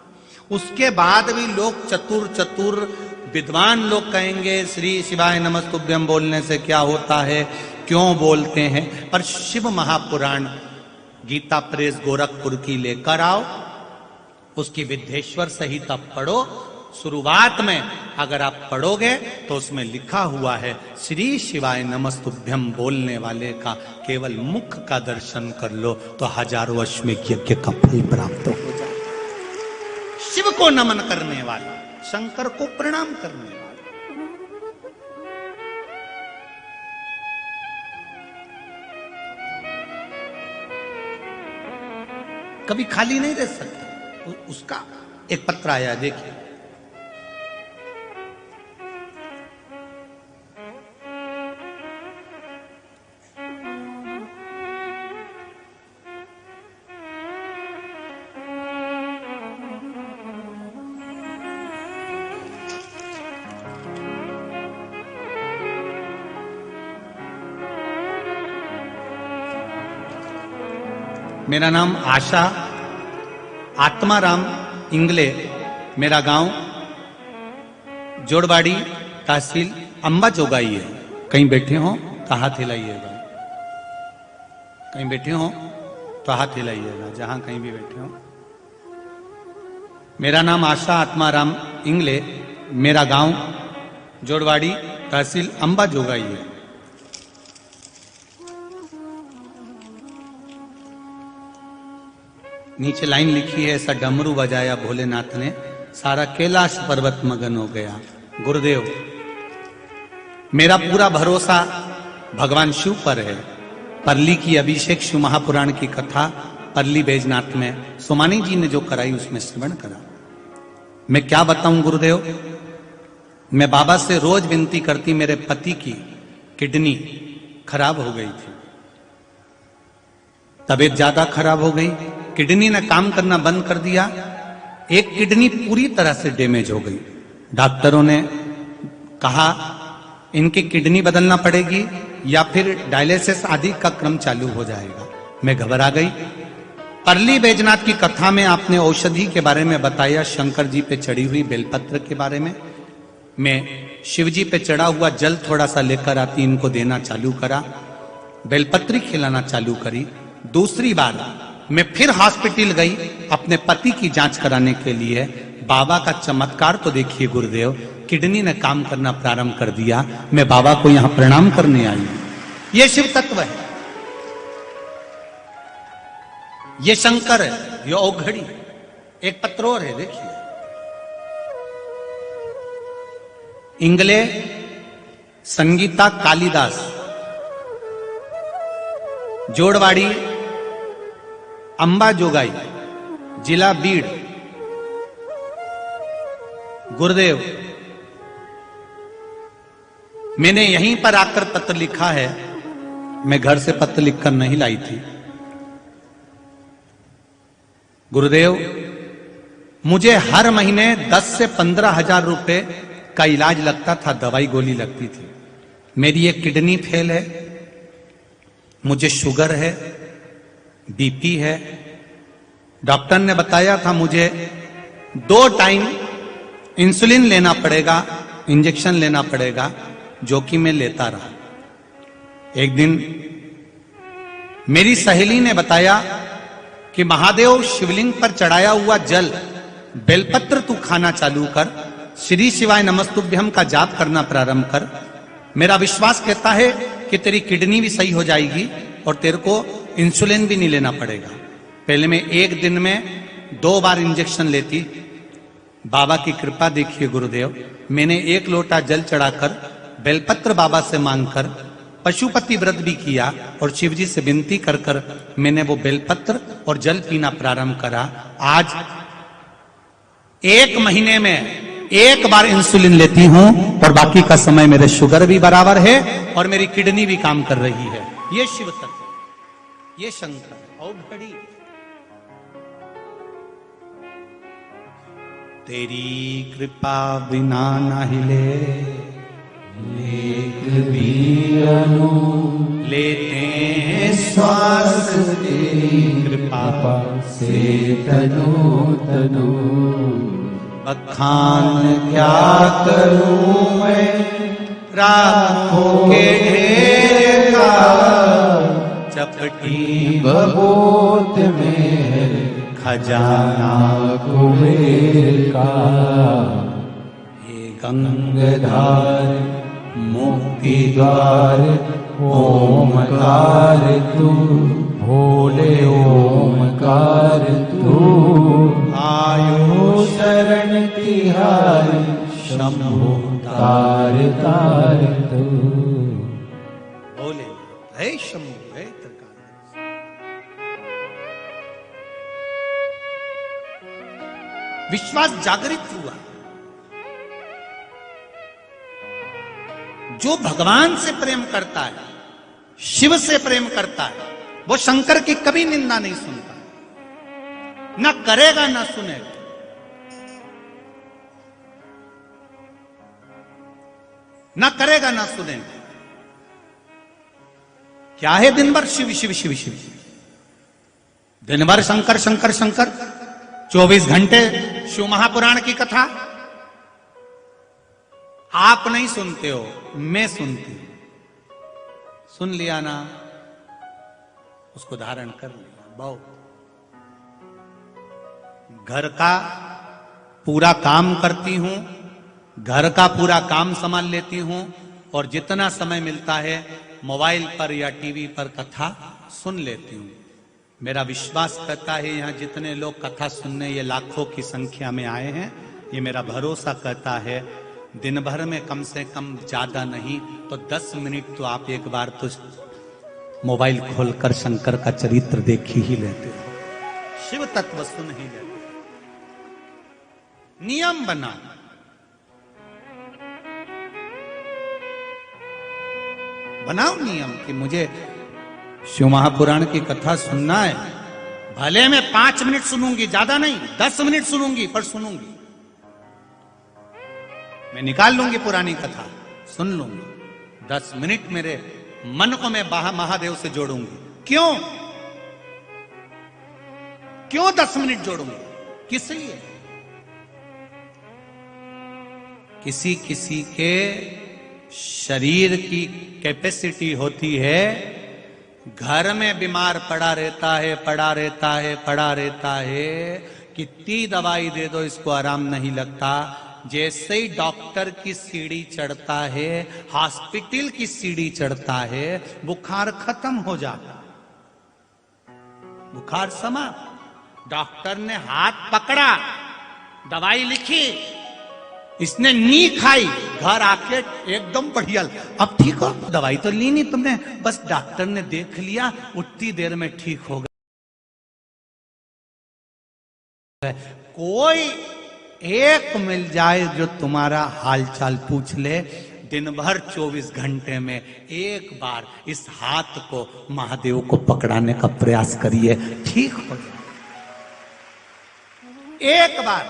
[SPEAKER 1] उसके बाद भी लोग चतुर विद्वान लोग कहेंगे श्री शिवाय नमस्तुभ्यम बोलने से क्या होता है, क्यों बोलते हैं। पर शिव महापुराण गीता प्रेस गोरखपुर की लेकर आओ, उसकी विद्येश्वर संहिता पढ़ो। शुरुआत में अगर आप पढ़ोगे तो उसमें लिखा हुआ है श्री शिवाय नमस्तुभ्यम बोलने वाले का केवल मुख का दर्शन कर लो तो हजारों अश्वमेध यज्ञ का फल प्राप्त हो जाए। शिव को नमन करने वाला, शंकर को प्रणाम करने वाला। कभी खाली नहीं रह सकता। उसका एक पत्र आया, देखिए। मेरा नाम आशा आत्माराम इंगले, मेरा गांव जोड़वाड़ी तहसील अंबा जोगाई है। कहीं बैठे हो तो हाथ हिलाइएगा, कहीं बैठे हो तो हाथ हिलाइएगा, जहां कहीं भी बैठे हो। मेरा नाम आशा आत्माराम इंगले, मेरा गांव जोड़वाड़ी तहसील अंबा जोगाई है। नीचे लाइन लिखी है, ऐसा डमरू बजाया भोलेनाथ ने, सारा कैलाश पर्वत मगन हो गया। गुरुदेव, मेरा पूरा भरोसा भगवान शिव पर है। परली की अभिषेक शिव महापुराण की कथा परली बैजनाथ में सोमानी जी ने जो कराई उसमें श्रवण करा। मैं क्या बताऊं गुरुदेव, मैं बाबा से रोज विनती करती, मेरे पति की किडनी खराब हो गई थी, तबीयत ज्यादा खराब हो गई, किडनी ने काम करना बंद कर दिया, एक किडनी पूरी तरह से डैमेज हो गई। डॉक्टरों ने कहा इनकी किडनी बदलना पड़ेगी या फिर डायलिसिस आदि का क्रम चालू हो जाएगा। मैं घबरा गई। परली बैजनाथ की कथा में आपने औषधि के बारे में बताया, शंकर जी पे चढ़ी हुई बेलपत्र के बारे में। मैं शिव जी पे चढ़ा हुआ जल थोड़ा सा लेकर आती, इनको देना चालू करा, बेलपत्री खिलाना चालू करी। दूसरी बार मैं फिर हॉस्पिटल गई अपने पति की जांच कराने के लिए। बाबा का चमत्कार तो देखिए गुरुदेव, किडनी ने काम करना प्रारंभ कर दिया। मैं बाबा को यहां प्रणाम करने आई। ये शिव तत्व है, ये शंकर है, ये औघड़ी। एक पत्र और है, देखिए। इंगले संगीता कालिदास, जोड़वाड़ी अंबा जोगाई, जिला बीड़। गुरुदेव, मैंने यहीं पर आकर पत्र लिखा है, मैं घर से पत्र लिखकर नहीं लाई थी। गुरुदेव, मुझे हर महीने 10 से 15 हजार रुपए का इलाज लगता था, दवाई गोली लगती थी। मेरी एक किडनी फेल है, मुझे शुगर है, बीपी है। डॉक्टर ने बताया था मुझे 2 टाइम इंसुलिन लेना पड़ेगा, इंजेक्शन लेना पड़ेगा, जो कि मैं लेता रहा। एक दिन मेरी सहेली ने बताया कि महादेव शिवलिंग पर चढ़ाया हुआ जल बेलपत्र तू खाना चालू कर, श्री शिवाय नमस्तुभ्यम का जाप करना प्रारंभ कर। मेरा विश्वास कहता है कि तेरी किडनी भी सही हो जाएगी और तेरे को इंसुलिन भी नहीं लेना पड़ेगा। पहले मैं एक दिन में 2 बार इंजेक्शन लेती। बाबा की कृपा देखिए गुरुदेव, मैंने 1 लोटा जल चढ़ाकर बेलपत्र बाबा से मांगकर पशुपति व्रत भी किया और शिव जी से विनती कर कर मैंने वो बेलपत्र और जल पीना प्रारंभ करा। आज 1 महीने में 1 बार इंसुलिन लेती हूं और बाकी का समय मेरे शुगर भी बराबर है और मेरी किडनी भी काम कर रही है। ये शिव तत्व। ये शंकर और घड़ी। तेरी कृपा बिना न हिले
[SPEAKER 2] एक भी अनु
[SPEAKER 1] लेते हैं श्वास,
[SPEAKER 2] तेरी
[SPEAKER 1] कृपा
[SPEAKER 2] से तनु तनु।
[SPEAKER 1] बखान क्या करूं मैं राखों के ढेर का, चपटी
[SPEAKER 2] बबूत में
[SPEAKER 1] खजाना
[SPEAKER 2] कुबेर का।
[SPEAKER 1] हे
[SPEAKER 2] गंगाधार मुक्ति द्वार ओमकार तू, भोले ओमकार तू। आयो शरण तिहारी शंभु तार तार तू।
[SPEAKER 1] बोले हे शंभु हे त्रिकाल। विश्वास जागृत हुआ। जो भगवान से प्रेम करता है, शिव से प्रेम करता है, वो शंकर की कभी निंदा नहीं सुनता, ना करेगा ना सुनेगा। ना करेगा ना सुनेगा। क्या है दिन भर शिव शिव शिव शिव, दिन भर शंकर शंकर शंकर, 24 घंटे शिव महापुराण की कथा। आप नहीं सुनते हो, मैं सुनती हूं। सुन लिया ना, उसको धारण कर लिया। बहुत घर का पूरा काम करती हूं, घर का पूरा काम संभाल लेती हूं, और जितना समय मिलता है मोबाइल पर या टीवी पर कथा सुन लेती हूं। मेरा विश्वास करता है यहां जितने लोग कथा सुनने ये लाखों की संख्या में आए हैं, ये मेरा भरोसा करता है दिन भर में कम से कम ज्यादा नहीं तो 10 मिनट तो आप एक बार तो मोबाइल खोलकर शंकर का चरित्र देख ही लेते हो, शिव तत्व सुन ही लेते हो। नियम बना, बनाओ नियम कि मुझे शिव महापुराण की कथा सुनना है। भले मैं 5 मिनट सुनूंगी, ज्यादा नहीं, 10 मिनट सुनूंगी, पर सुनूंगी। मैं निकाल लूंगी पुरानी कथा, सुन लूंगी। 10 मिनट मेरे मन को मैं महादेव से जोड़ूंगी। क्यों क्यों 10 मिनट जोड़ूंगी? किस लिए? किसी किसी के शरीर की कैपेसिटी होती है, घर में बीमार पड़ा रहता है, पड़ा रहता है, पड़ा रहता है, कितनी दवाई दे दो इसको आराम नहीं लगता। जैसे ही डॉक्टर की सीढ़ी चढ़ता है, हॉस्पिटल की सीढ़ी चढ़ता है, बुखार खत्म हो जाता, बुखार समाप्त। डॉक्टर ने हाथ पकड़ा, दवाई लिखी, इसने नी खाई, घर आके एकदम बढ़िया, अब ठीक हो। दवाई तो ली नहीं तुमने, बस डॉक्टर ने देख लिया, उतनी देर में ठीक हो गया। कोई एक मिल जाए जो तुम्हारा हालचाल पूछ ले, दिन भर 24 घंटे में एक बार इस हाथ को महादेव को पकड़ाने का प्रयास करिए, ठीक हो जाए। एक बार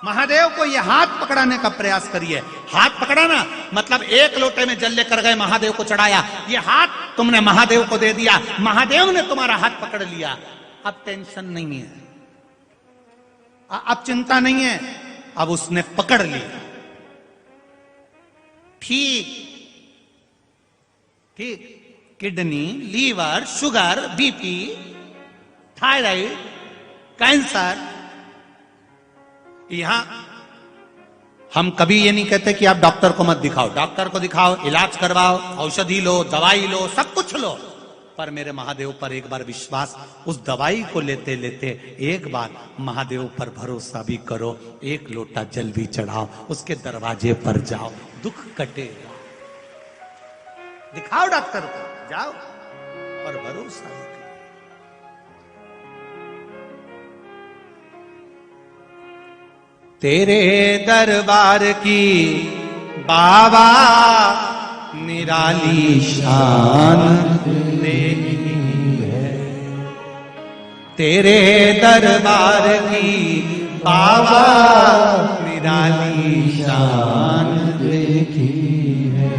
[SPEAKER 1] महादेव को ये हाथ पकड़ाने का प्रयास करिए। हाथ पकड़ाना मतलब एक लोटे में जल लेकर गए, महादेव को चढ़ाया, ये हाथ तुमने महादेव को दे दिया, महादेव ने तुम्हारा हाथ पकड़ लिया। अब टेंशन नहीं है, अब चिंता नहीं है, अब उसने पकड़ लिया। ठीक ठीक, kidney, liver, sugar, BP, thyroid, cancer, यहां हम कभी ये नहीं कहते कि आप डॉक्टर को मत दिखाओ, डॉक्टर को दिखाओ, इलाज करवाओ, औषधि लो, दवाई लो, सब कुछ लो, पर मेरे महादेव पर एक बार विश्वास, उस दवाई को लेते लेते एक बार महादेव पर भरोसा भी करो, एक लोटा जल भी चढ़ाओ, उसके दरवाजे पर जाओ, दुख कटेगा। दिखाओ डॉक्टर को, जाओ, पर भरोसा भी करो। तेरे दरबार की बाबा निराली शान देखी है, तेरे दरबार की बाबा निराली शान
[SPEAKER 2] देखी है।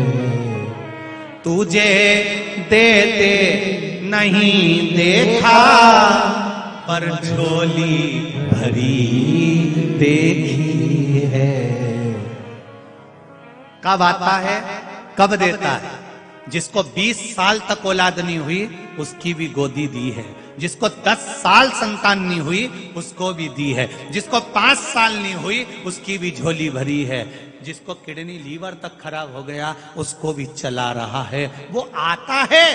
[SPEAKER 1] तुझे देते नहीं देखा पर झोली भरी देखी है। कब आता है कब देता है? जिसको 20 साल तक औलाद नहीं हुई उसकी भी गोदी दी है, जिसको 10 साल संतान नहीं हुई उसको भी दी है, जिसको 5 साल नहीं हुई उसकी भी झोली भरी है, जिसको किडनी लीवर तक खराब हो गया उसको भी चला रहा है। वो आता है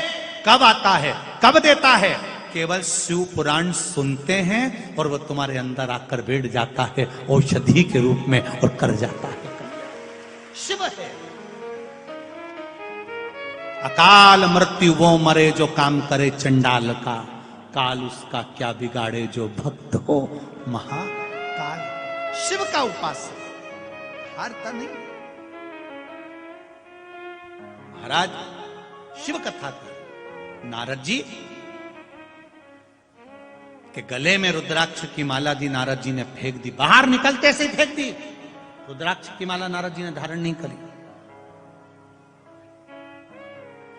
[SPEAKER 1] कब आता है कब देता है? केवल शिव पुराण सुनते हैं और वो तुम्हारे अंदर आकर बैठ जाता है औषधि के रूप में और कर जाता है। शिव है। अकाल मृत्यु वो मरे जो काम करे चंडाल का, काल उसका क्या बिगाड़े जो भक्त हो महाकाल। शिव का उपासक हारता नहीं। महाराज शिव कथा थी। नारद जी के गले में रुद्राक्ष की माला दी, नारद जी ने फेंक दी, बाहर निकलते से फेंक दी। रुद्राक्ष की माला नारद जी ने धारण नहीं करी।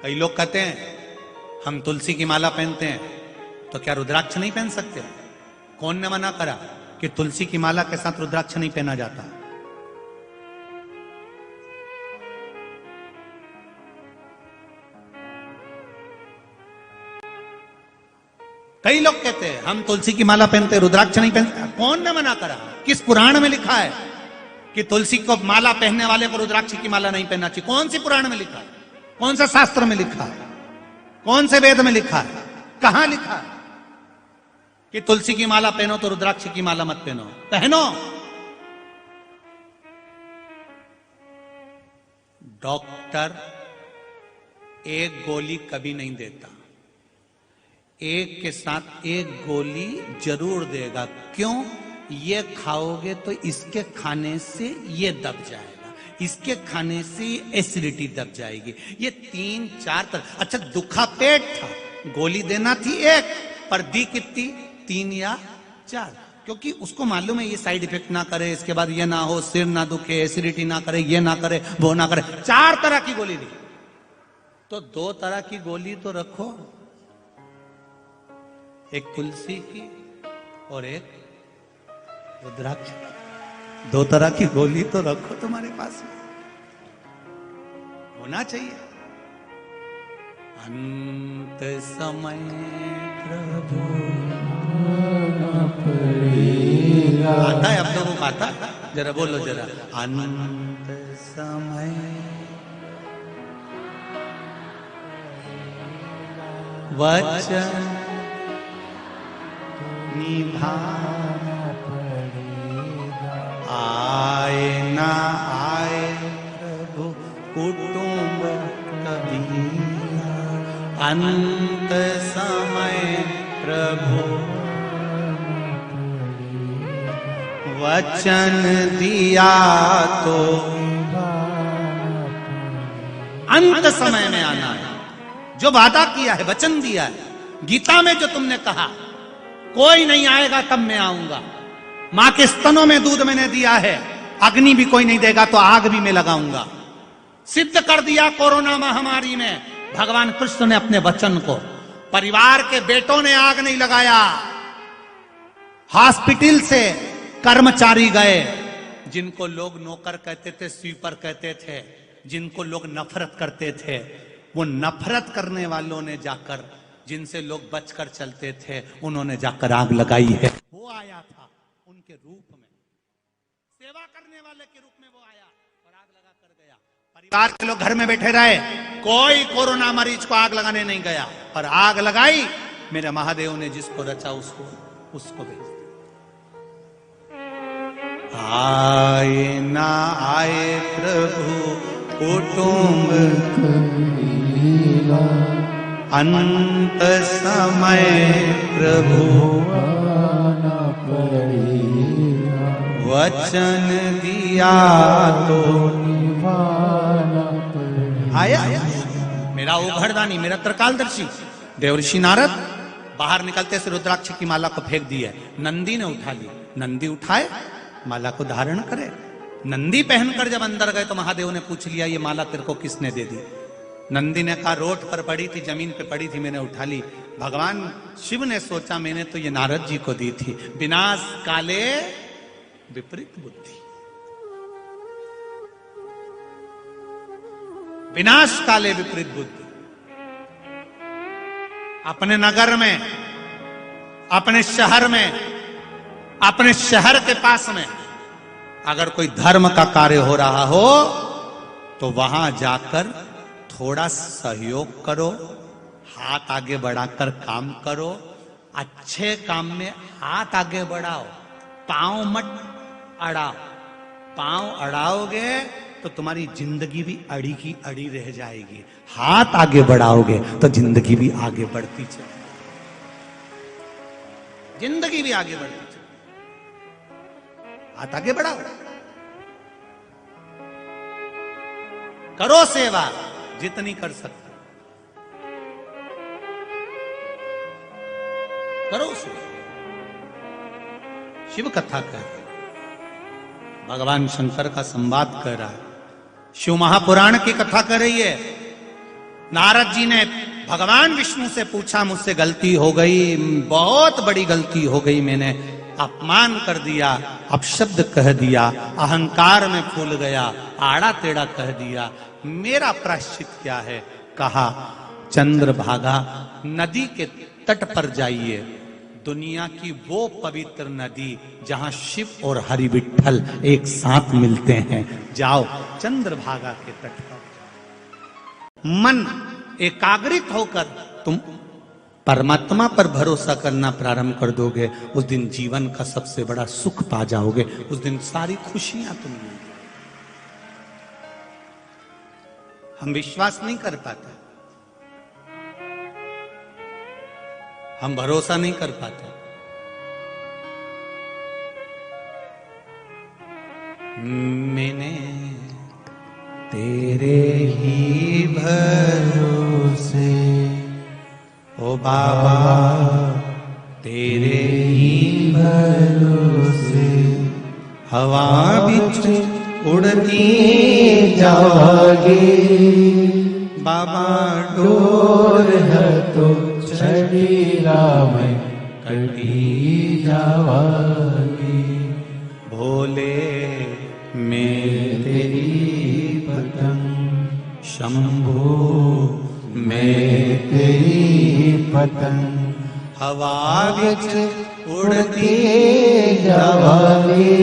[SPEAKER 1] कई लोग कहते हैं हम तुलसी की माला पहनते हैं तो क्या रुद्राक्ष नहीं पहन सकते? कौन ने मना करा कि तुलसी की माला के साथ रुद्राक्ष नहीं पहना जाता? कई लोग कहते हैं हम तुलसी की माला पहनते रुद्राक्ष नहीं पहनते। कौन ने मना करा? किस पुराण में लिखा है कि तुलसी को माला पहनने वाले को रुद्राक्ष की माला नहीं पहनना चाहिए? कौन सी पुराण में लिखा है? कौन सा शास्त्र में लिखा है? कौन से वेद में लिखा है? कहां लिखा है कि तुलसी की माला पहनो तो रुद्राक्ष की माला मत पहनो? पहनो। डॉक्टर एक गोली कभी नहीं देता, एक के साथ एक गोली जरूर देगा। क्यों? ये खाओगे तो इसके खाने से ये दब जाएगा, इसके खाने से एसिडिटी दब जाएगी। ये 3-4 तरह। अच्छा दुखा पेट था, गोली देना थी एक, पर दी कितनी? 3 या 4, क्योंकि उसको मालूम है ये साइड इफेक्ट ना करे, इसके बाद ये ना हो, सिर ना दुखे, एसिडिटी ना करे, ये ना करे, वो ना करे। 4 तरह की गोली दी, तो 2 तरह की गोली तो रखो, एक तुलसी की और एक रुद्राक्ष। 2 तरह की गोली तो रखो तुम्हारे पास में, होना चाहिए। अंत समय प्रभु आता है, अब लोगों को आता? जरा बोलो जरा। अंत समय वचन निभाना पड़ेगा। आए ना आए प्रभु कुटुंब कभी, अंत समय प्रभु वचन दिया तो अंत समय में आना है। जो वादा किया है, वचन दिया है, गीता में जो तुमने कहा कोई नहीं आएगा तब मैं आऊंगा, मां के स्तनों में दूध मैंने दिया है, अग्नि भी कोई नहीं देगा तो आग भी मैं लगाऊंगा। सिद्ध कर दिया कोरोना महामारी में भगवान कृष्ण ने अपने वचन को। परिवार के बेटों ने आग नहीं लगाया, हॉस्पिटल से कर्मचारी गए, जिनको लोग नौकर कहते थे, स्वीपर कहते थे, जिनको लोग नफरत करते थे, वो नफरत करने वालों ने जाकर, जिनसे लोग बचकर चलते थे, उन्होंने जाकर आग लगाई है। वो आया था उनके रूप में, सेवा करने वाले के रूप में वो आया और आग लगा कर गया। परिवार के लोग घर में बैठे रहे, कोई कोरोना मरीज को आग लगाने नहीं गया, और आग लगाई मेरे महादेव ने जिसको रचा उसको भेज। आए ना आए प्रभु कुटुंब अंत समय प्रभु वचन दिया तो आया। मेरा उघड़दानी, मेरा त्रिकालदर्शी देवर्षि नारद बाहर निकलते से रुद्राक्ष की माला को फेंक दी है। नंदी ने उठा ली, नंदी उठाए माला को धारण करे। नंदी पहनकर जब अंदर गए तो महादेव ने पूछ लिया, ये माला तेरे को किसने दे दी? नंदी ने कहा, रोड पर पड़ी थी, जमीन पे पड़ी थी, मैंने उठा ली। भगवान शिव ने सोचा मैंने तो ये नारद जी को दी थी। विनाश काले विपरीत बुद्धि, विनाश काले विपरीत बुद्धि। अपने नगर में, अपने शहर में, अपने शहर के पास में अगर कोई धर्म का कार्य हो रहा हो तो वहां जाकर थोड़ा सहयोग करो, हाथ आगे बढ़ाकर काम करो। अच्छे काम में हाथ आगे बढ़ाओ, पांव मत अड़ाओ। पांव अड़ाओगे तो तुम्हारी जिंदगी भी अड़ी की अड़ी रह जाएगी। हाथ आगे बढ़ाओगे तो जिंदगी भी आगे बढ़ती चले, जिंदगी भी आगे बढ़ती चले। हाथ आगे बढ़ाओ, करो सेवा जितनी कर सकते, करो सेवा। शिव कथा कर, भगवान शंकर का संवाद कर रहा है, शिव महापुराण की कथा कर रही है। नारद जी ने भगवान विष्णु से पूछा, मुझसे गलती हो गई, बहुत बड़ी गलती हो गई, मैंने अपमान कर दिया, अपशब्द कह दिया, अहंकार में फूल गया, आड़ा टेढ़ा कह दिया, मेरा प्रायश्चित क्या है? कहा, चंद्रभागा नदी के तट पर जाइए, दुनिया की वो पवित्र नदी जहां शिव और हरि विठ्ठल एक साथ मिलते हैं, जाओ चंद्रभागा के तट पर। मन एकाग्रित होकर तुम परमात्मा पर भरोसा करना प्रारंभ कर दोगे, उस दिन जीवन का सबसे बड़ा सुख पा जाओगे, उस दिन सारी खुशियां तुम मिलेंगी। हम विश्वास नहीं कर पाते, हम भरोसा नहीं कर पाते। मैंने
[SPEAKER 2] तेरे ही भरोसे
[SPEAKER 1] ओ बाबा,
[SPEAKER 2] तेरे ही भरोसे
[SPEAKER 1] हवा
[SPEAKER 2] बिच उड़ती जागे,
[SPEAKER 1] बाबा
[SPEAKER 2] डोर है तो छड़ीला में कटी जावागी।
[SPEAKER 1] भोले मैं
[SPEAKER 2] तेरी पतंग,
[SPEAKER 1] शंभू
[SPEAKER 2] मैं तेरी पतंग,
[SPEAKER 1] हवा
[SPEAKER 2] बिच उड़ती जावागी,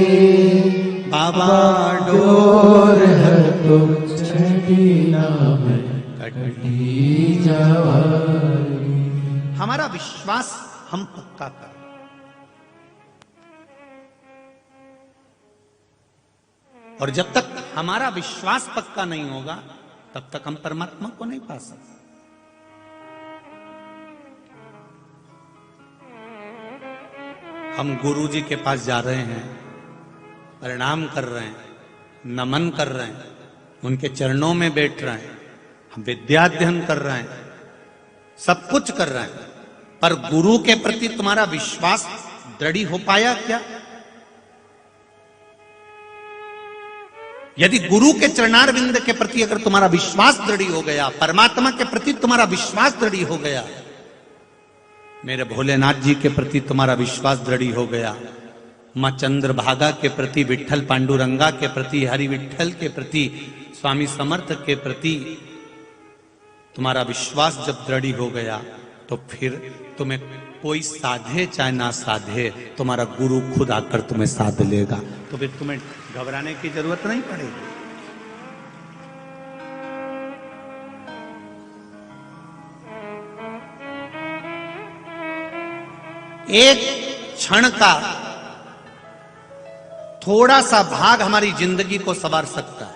[SPEAKER 1] बाबा
[SPEAKER 2] डोर है तो छड़ीला में कटी जावागी।
[SPEAKER 1] हमारा विश्वास हम पक्का कर, और जब तक हमारा विश्वास पक्का नहीं होगा तब तक हम परमात्मा को नहीं पा सकते। हम गुरु जी के पास जा रहे हैं, प्रणाम कर रहे हैं, नमन कर रहे हैं, उनके चरणों में बैठ रहे हैं, हम विद्याध्ययन कर रहे हैं, सब कुछ कर रहे हैं, पर गुरु के प्रति तुम्हारा विश्वास दृढ़ हो पाया क्या? यदि गुरु के चरणारविंद के प्रति अगर तुम्हारा विश्वास दृढ़ हो गया, परमात्मा के प्रति तुम्हारा विश्वास दृढ़ हो गया, मेरे भोलेनाथ जी के प्रति तुम्हारा विश्वास दृढ़ हो गया, मां चंद्रभागा के प्रति, विठ्ठल पांडुरंगा के प्रति, हरि विठ्ठल के प्रति, स्वामी समर्थ के प्रति तुम्हारा विश्वास जब दृढ़ हो गया तो फिर तुम्हें कोई साधे चाहे ना साधे, तुम्हारा गुरु खुद आकर तुम्हें साध लेगा। तो फिर तुम्हें घबराने की जरूरत नहीं पड़ेगी। एक क्षण का थोड़ा सा भाग हमारी जिंदगी को संवार सकता है।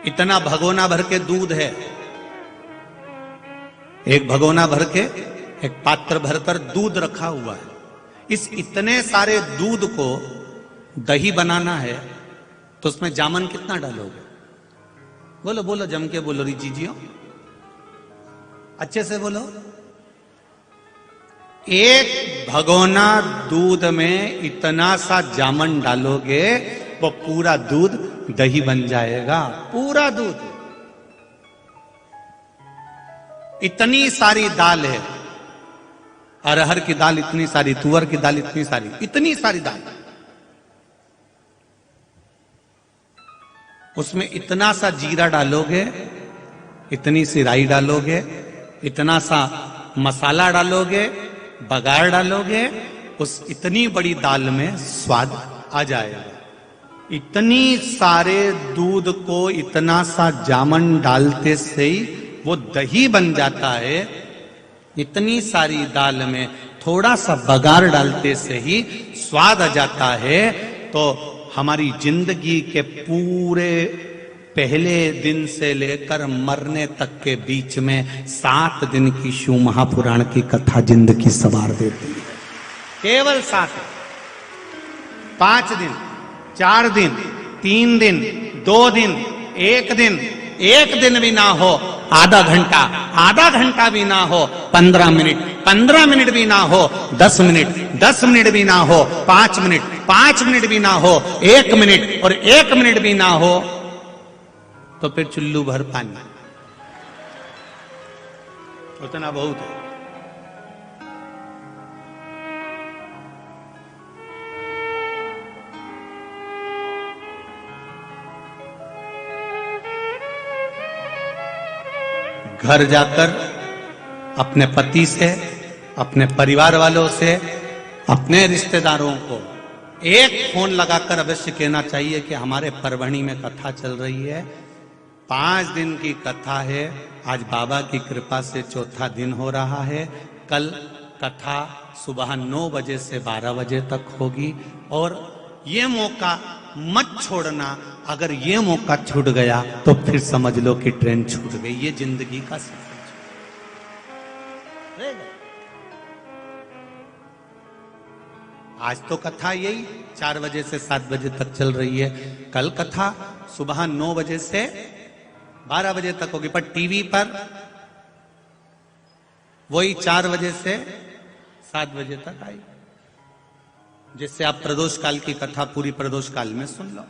[SPEAKER 1] इतना भगोना भर के दूध है, एक भगोना भर के, एक पात्र भरकर दूध रखा हुआ है। इस इतने सारे दूध को दही बनाना है तो उसमें जामन कितना डालोगे? बोलो बोलो, जम के बोलो री जीजियो, अच्छे से बोलो। एक भगोना दूध में इतना सा जामन डालोगे वो पूरा दूध दही बन जाएगा, पूरा दूध। इतनी सारी दाल है, अरहर की दाल इतनी सारी, तुअर की दाल इतनी सारी दाल, उसमें इतना सा जीरा डालोगे, इतनी सी राई डालोगे, इतना सा मसाला डालोगे, बघार डालोगे, उस इतनी बड़ी दाल में स्वाद आ जाएगा। इतनी सारे दूध को इतना सा जामन डालते से ही वो दही बन जाता है। इतनी सारी दाल में थोड़ा सा बघार डालते से ही स्वाद आ जाता है। तो हमारी जिंदगी के पूरे पहले दिन से लेकर मरने तक के बीच में 7 दिन की शिव महापुराण की कथा जिंदगी संवार देती है। केवल 7, 5 दिन, 4 दिन, 3 दिन, 2 दिन, 1 दिन, 1 दिन भी ना हो, आधा घंटा भी ना हो, 15 मिनट भी ना हो, 10 मिनट भी ना हो, 5 मिनट भी ना हो, 1 मिनट और 1 मिनट भी ना हो, तो फिर चुल्लू भर पानी, उतना बहुत है। घर जाकर अपने पति से, अपने परिवार वालों से, अपने रिश्तेदारों को एक फोन लगाकर अवश्य कहना चाहिए कि हमारे परभणी में कथा चल रही है, 5 दिन की कथा है। आज बाबा की कृपा से 4था दिन हो रहा है। कल कथा सुबह 9 बजे से 12 बजे तक होगी। और ये मौका मत छोड़ना, अगर ये मौका छूट गया तो फिर समझ लो कि ट्रेन छूट गई। ये जिंदगी का सफर आज तो कथा यही 4 बजे से 7 बजे तक चल रही है। कल कथा सुबह 9 बजे से 12 बजे तक होगी, पर टीवी पर वही 4 बजे से 7 बजे तक आई, जिससे आप प्रदोष काल की कथा पूरी प्रदोष काल में सुन लो।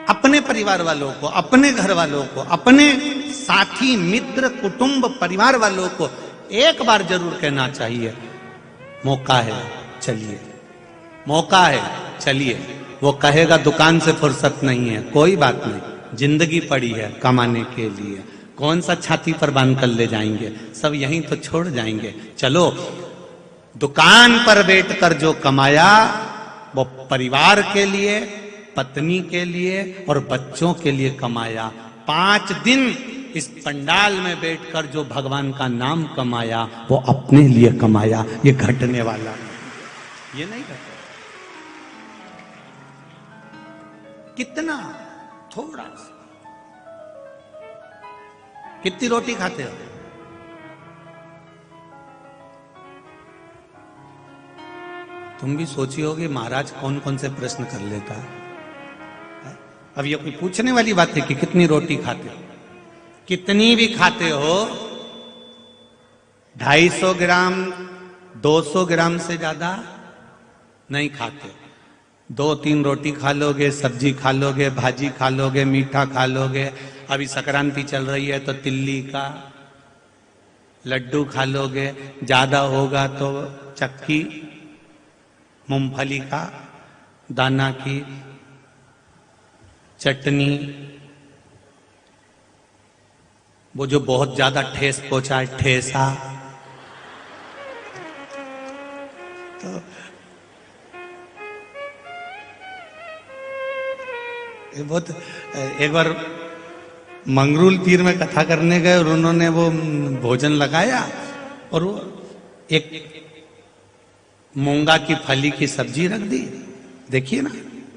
[SPEAKER 1] अपने परिवार वालों को, अपने घर वालों को, अपने साथी मित्र कुटुंब परिवार वालों को एक बार जरूर कहना चाहिए, मौका है चलिए, मौका है चलिए। वो कहेगा दुकान से फुर्सत नहीं है, कोई बात नहीं, जिंदगी पड़ी है कमाने के लिए, कौन सा छाती पर बांध कर ले जाएंगे, सब यहीं तो छोड़ जाएंगे। चलो, दुकान पर बैठकर जो कमाया वो परिवार के लिए, पत्नी के लिए और बच्चों के लिए कमाया। 5 दिन इस पंडाल में बैठकर जो भगवान का नाम कमाया वो अपने लिए कमाया। ये घटने वाला, ये नहीं घटे। कितना, थोड़ा सा। कितनी रोटी खाते हो? तुम भी सोची होगी महाराज कौन कौन से प्रश्न कर लेता है। अब ये कोई पूछने वाली बात है कि कितनी रोटी खाते हो? कितनी भी खाते हो, 250 ग्राम 200 ग्राम से ज्यादा नहीं खाते। 2-3 रोटी खा लोगे, सब्जी खा लोगे, भाजी खा लोगे, मीठा खा लोगे। अभी संक्रांति चल रही है तो तिल्ली का लड्डू खा लोगे, ज्यादा होगा तो चक्की मूंगफली का दाना की चटनी, वो जो बहुत ज्यादा ठेस पहुंचा है ठेसा। तो ये बहुत, एक बार मंगरूल पीर में कथा करने गए और उन्होंने वो भोजन लगाया और वो एक मूंगा की फली की सब्जी रख दी। देखिए ना,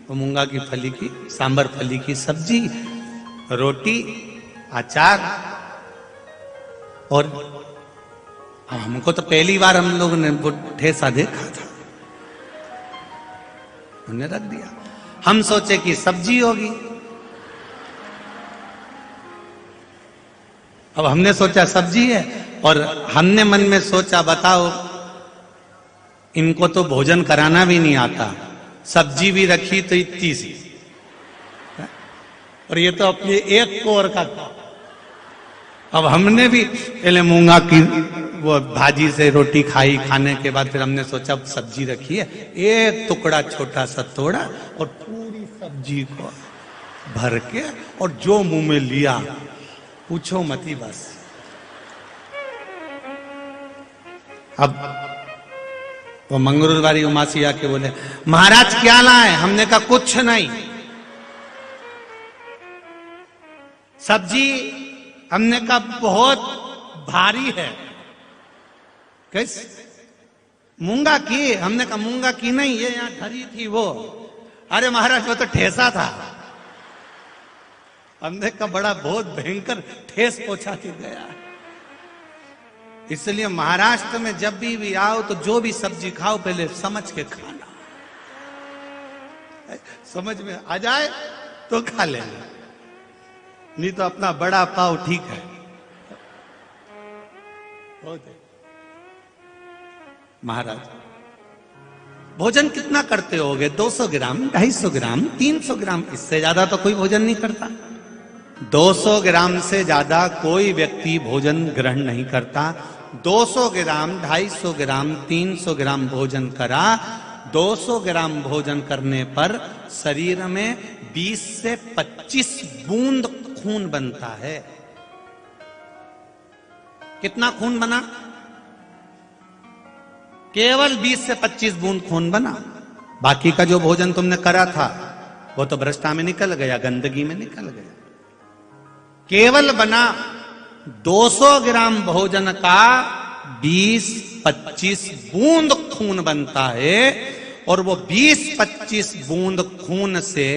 [SPEAKER 1] वो मूंगा की फली की, सांबर फली की सब्जी, रोटी, अचार। और हमको तो पहली बार हम लोगों ने वो ठेसा देखा था, उन्हें रख दिया। हम सोचे कि सब्जी होगी, अब हमने सोचा सब्जी है, और हमने मन में सोचा बताओ इनको तो भोजन कराना भी नहीं आता, सब्जी भी रखी तो इतनी सी, और ये तो अपने एक कोर का था। अब हमने भी पहले मूंगा की वो भाजी से रोटी खाई, खाने के बाद फिर हमने सोचा सब्जी रखी है, एक टुकड़ा छोटा सा तोड़ा और पूरी सब्जी को भर के और जो मुंह में लिया पूछो मत ही बस। अब वो मंगरूलवारी उमासी आके बोले महाराज क्या लाए? हमने कहा कुछ नहीं, सब्जी हमने कहा बहुत भारी है। कैस मूंगा की? हमने कहा मूंगा की नहीं, ये यहां धरी थी वो। अरे महाराज वो तो ठेसा था। हमने कहा बड़ा बहुत भयंकर ठेस पहुंचा के गया। इसलिए महाराष्ट्र में जब भी आओ तो जो भी सब्जी खाओ पहले समझ के खाना, समझ में आ जाए तो खा लेना, नहीं तो अपना बड़ा पाव ठीक है। महाराज भोजन कितना करते होगे? 200 ग्राम, 250 ग्राम, 300 ग्राम, इससे ज्यादा तो कोई भोजन नहीं करता। 200 ग्राम से ज्यादा कोई व्यक्ति भोजन ग्रहण नहीं करता। 200 ग्राम, 250 ग्राम, 300 ग्राम भोजन करा। 200 ग्राम भोजन करने पर शरीर में 20 से 25 बूंद खून बनता है। कितना खून बना? केवल 20 से 25 बूंद खून बना। बाकी का जो भोजन तुमने करा था वो तो भ्रष्टा में निकल गया, गंदगी में निकल गया। केवल बना 200 ग्राम भोजन का 20-25 बूंद खून बनता है, और वो 20-25 बूंद खून से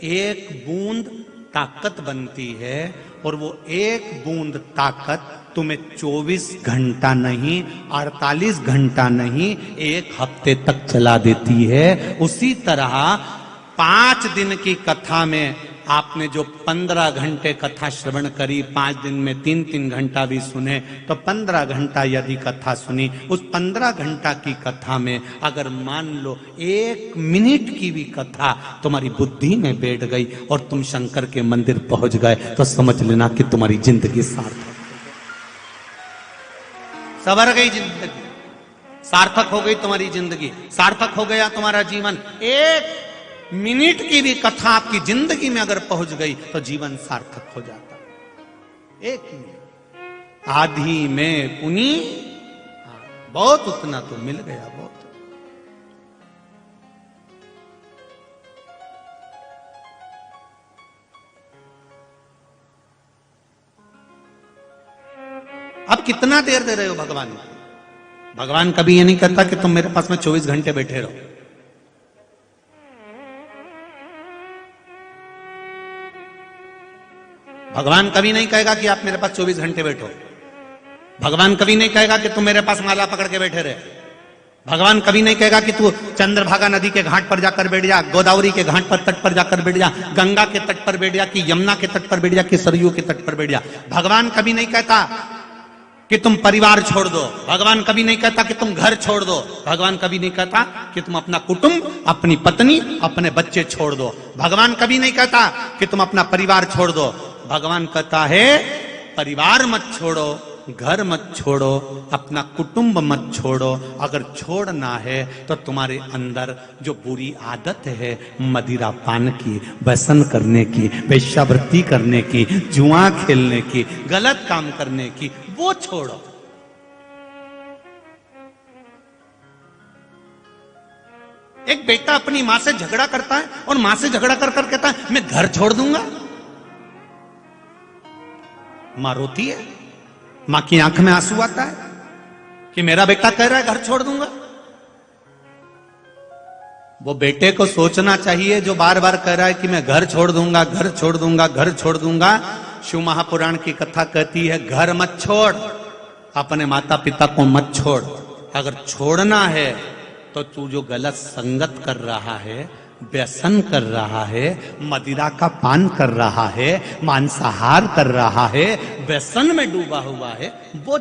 [SPEAKER 1] एक बूंद ताकत बनती है, और वो एक बूंद ताकत तुम्हें 24 घंटा नहीं, 48 घंटा नहीं, एक हफ्ते तक चला देती है। उसी तरह 5 दिन की कथा में आपने जो 15 घंटे कथा श्रवण करी, 5 दिन में 3-3 घंटा भी सुने तो 15 घंटा यदि कथा सुनी, उस 15 घंटा की कथा में अगर मान लो 1 मिनट की भी कथा तुम्हारी बुद्धि में बैठ गई और तुम शंकर के मंदिर पहुंच गए, तो समझ लेना कि तुम्हारी जिंदगी सार्थक, सवर गई जिंदगी, सार्थक हो गई तुम्हारी जिंदगी, सार्थक हो गया तुम्हारा जीवन। 1 मिनट की भी कथा आपकी जिंदगी में अगर पहुंच गई तो जीवन सार्थक हो जाता। 1 मिनट आधी में पुनी बहुत, उतना तो मिल गया बहुत। अब कितना देर दे रहे हो भगवान को? भगवान कभी ये नहीं कहता कि तुम मेरे पास में 24 घंटे बैठे रहो। भगवान कभी नहीं कहेगा कि आप मेरे पास 24 घंटे बैठो। भगवान कभी नहीं कहेगा कि तुम मेरे पास माला पकड़ के बैठे रहे। भगवान कभी नहीं कहेगा कि तू चंद्रभागा नदी के घाट पर जाकर बैठ जा, गोदावरी के घाट पर तट पर जाकर बैठ जा, गंगा के तट पर बैठ जा, कि यमुना के तट पर बैठ जा, कि सरयू के तट पर बैठ जा। भगवान कभी नहीं कहता कि तुम परिवार छोड़ दो। भगवान कभी नहीं कहता कि तुम घर छोड़ दो। भगवान कभी नहीं कहता कि तुम अपना कुटुंब, अपनी पत्नी, अपने बच्चे छोड़ दो। भगवान कभी नहीं कहता कि तुम अपना परिवार छोड़ दो। भगवान कहता है परिवार मत छोड़ो, घर मत छोड़ो, अपना कुटुंब मत छोड़ो। अगर छोड़ना है तो तुम्हारे अंदर जो बुरी आदत है मदिरा पान की, व्यसन करने की, वेश्यावृत्ति करने की, जुआ खेलने की, गलत काम करने की, वो छोड़ो। एक बेटा अपनी मां से झगड़ा करता है और मां से झगड़ा कर कर कहता है मैं घर छोड़ दूंगा। मां रोती है, मां की आंख में आंसू आता है कि मेरा बेटा कह रहा है घर छोड़ दूंगा। वो बेटे को सोचना चाहिए जो बार बार कह रहा है कि मैं घर छोड़ दूंगा, घर छोड़ दूंगा, घर छोड़ दूंगा। शिव महापुराण की कथा कहती है घर मत छोड़, अपने माता पिता को मत छोड़। अगर छोड़ना है तो तू जो गलत संगत कर रहा है व्यसन कर रहा है, मदिरा का पान कर रहा है, मांसाहार कर रहा है, व्यसन में डूबा हुआ है, वो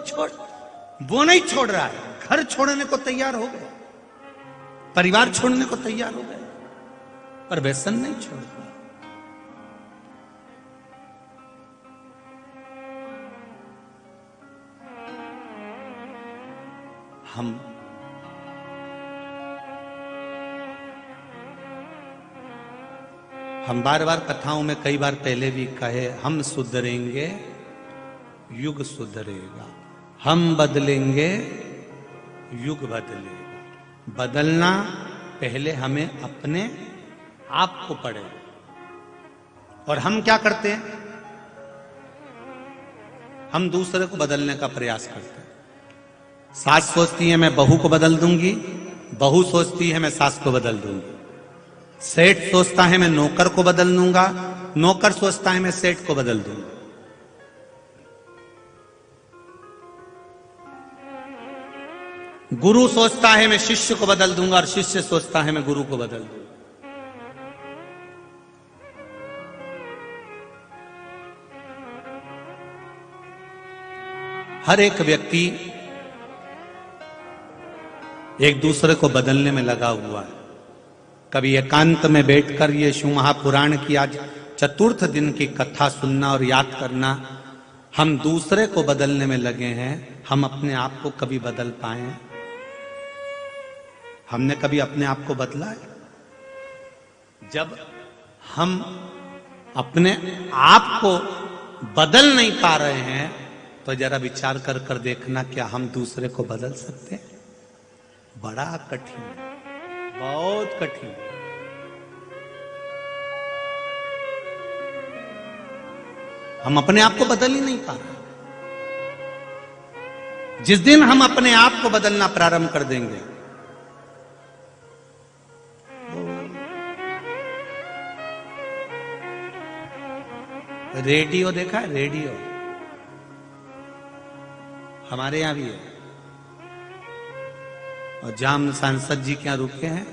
[SPEAKER 1] नहीं छोड़ रहा है। घर छोड़ने को तैयार हो गया, परिवार छोड़ने को तैयार हो गया, पर व्यसन नहीं छोड़ रहा। हम बार बार कथाओं में कई बार पहले भी कहे, हम सुधरेंगे युग सुधरेगा, हम बदलेंगे युग बदलेगा। बदलना पहले हमें अपने आप को पड़ेगा। और हम क्या करते हैं? हम दूसरे को बदलने का प्रयास करते हैं। सास सोचती है मैं बहू को बदल दूंगी, बहू सोचती है मैं सास को बदल दूंगी, सेठ सोचता है मैं नौकर को बदल दूंगा, नौकर सोचता है मैं सेठ को बदल दूंगा। गुरु सोचता है मैं शिष्य को बदल दूंगा और शिष्य सोचता है मैं गुरु को बदल दूंगा। हर एक व्यक्ति एक दूसरे को बदलने में लगा हुआ है। कभी एकांत में बैठकर ये शिव महापुराण की आज चतुर्थ दिन की कथा सुनना और याद करना, हम दूसरे को बदलने में लगे हैं। हम अपने आप को कभी बदल पाए? हमने कभी अपने आप को बदला है? जब हम अपने आप को बदल नहीं पा रहे हैं तो जरा विचार कर कर देखना, क्या हम दूसरे को बदल सकते हैं? बड़ा कठिन, बहुत कठिन। हम अपने आप को बदल ही नहीं पा रहे। जिस दिन हम अपने आप को बदलना प्रारंभ कर देंगे, रेडियो देखा है? रेडियो हमारे यहां भी है, और जहां सांसद जी के यहां रुके हैं,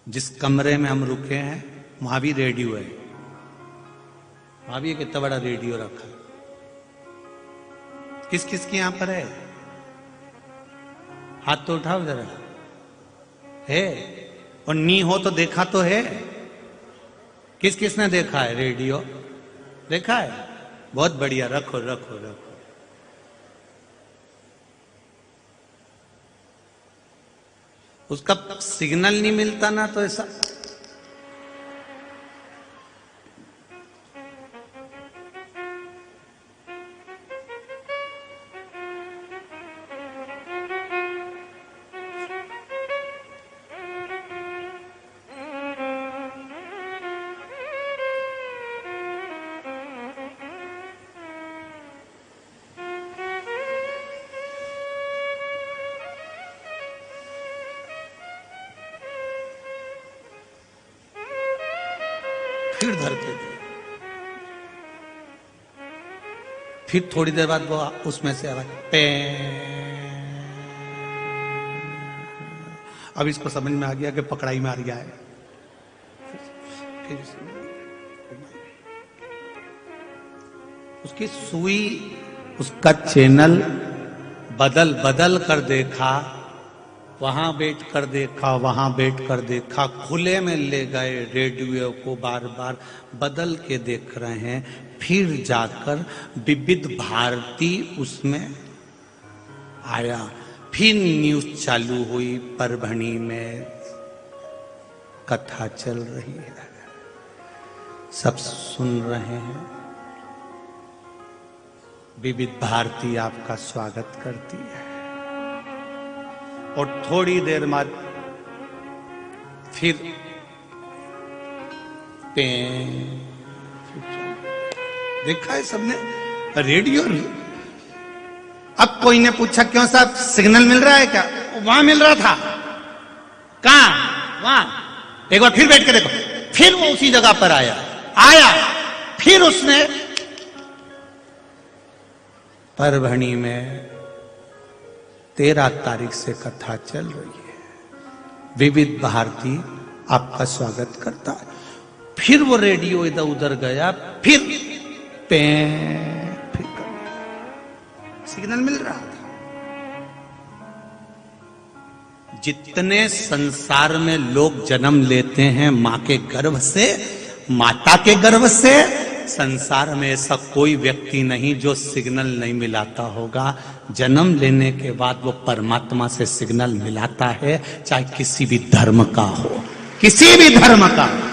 [SPEAKER 1] जिस कमरे में हम रुके हैं, वहां भी रेडियो है। वहां भी एक इतना बड़ा रेडियो रखा है। किस किस के यहां पर है? हाथ तो उठाओ जरा। है? और नी हो तो देखा तो है? किस किसने देखा है रेडियो? देखा है? बहुत बढ़िया, रखो रखो रखो। उसका सिग्नल नहीं मिलता ना, तो ऐसा फिर धरते थे। फिर थोड़ी देर बाद वो उसमें से आवाज पे। अब इसको समझ में आ गया कि पकड़ाई मार गया है। फिर उसकी सुई, उसका चैनल बदल बदल कर देखा, वहां बैठ कर देखा, वहां बैठ कर देखा, खुले में ले गए रेडियो को, बार बार बदल के देख रहे हैं। फिर जाकर विविध भारती उसमें आया। फिर न्यूज चालू हुई, परभणी में कथा चल रही है, सब सुन रहे हैं। विविध भारती आपका स्वागत करती है। और थोड़ी देर बाद फिर देखा है सबने रेडियो। अब कोई ने पूछा क्यों साहब सिग्नल मिल रहा है क्या? वहां मिल रहा था। कहां? वहां। एक बार फिर बैठ के देखो। फिर वो उसी जगह पर आया। फिर उसने परभणी में 13 तारीख से कथा चल रही है। विविध भारती आपका स्वागत करता है। फिर वो रेडियो इधर उधर गया, फिर सिग्नल मिल रहा था। जितने संसार में लोग जन्म लेते हैं मां के गर्भ से, माता के गर्भ से, संसार में ऐसा कोई व्यक्ति नहीं जो सिग्नल नहीं मिलाता होगा। जन्म लेने के बाद वो परमात्मा से सिग्नल मिलाता है, चाहे किसी भी धर्म का हो, किसी भी धर्म का।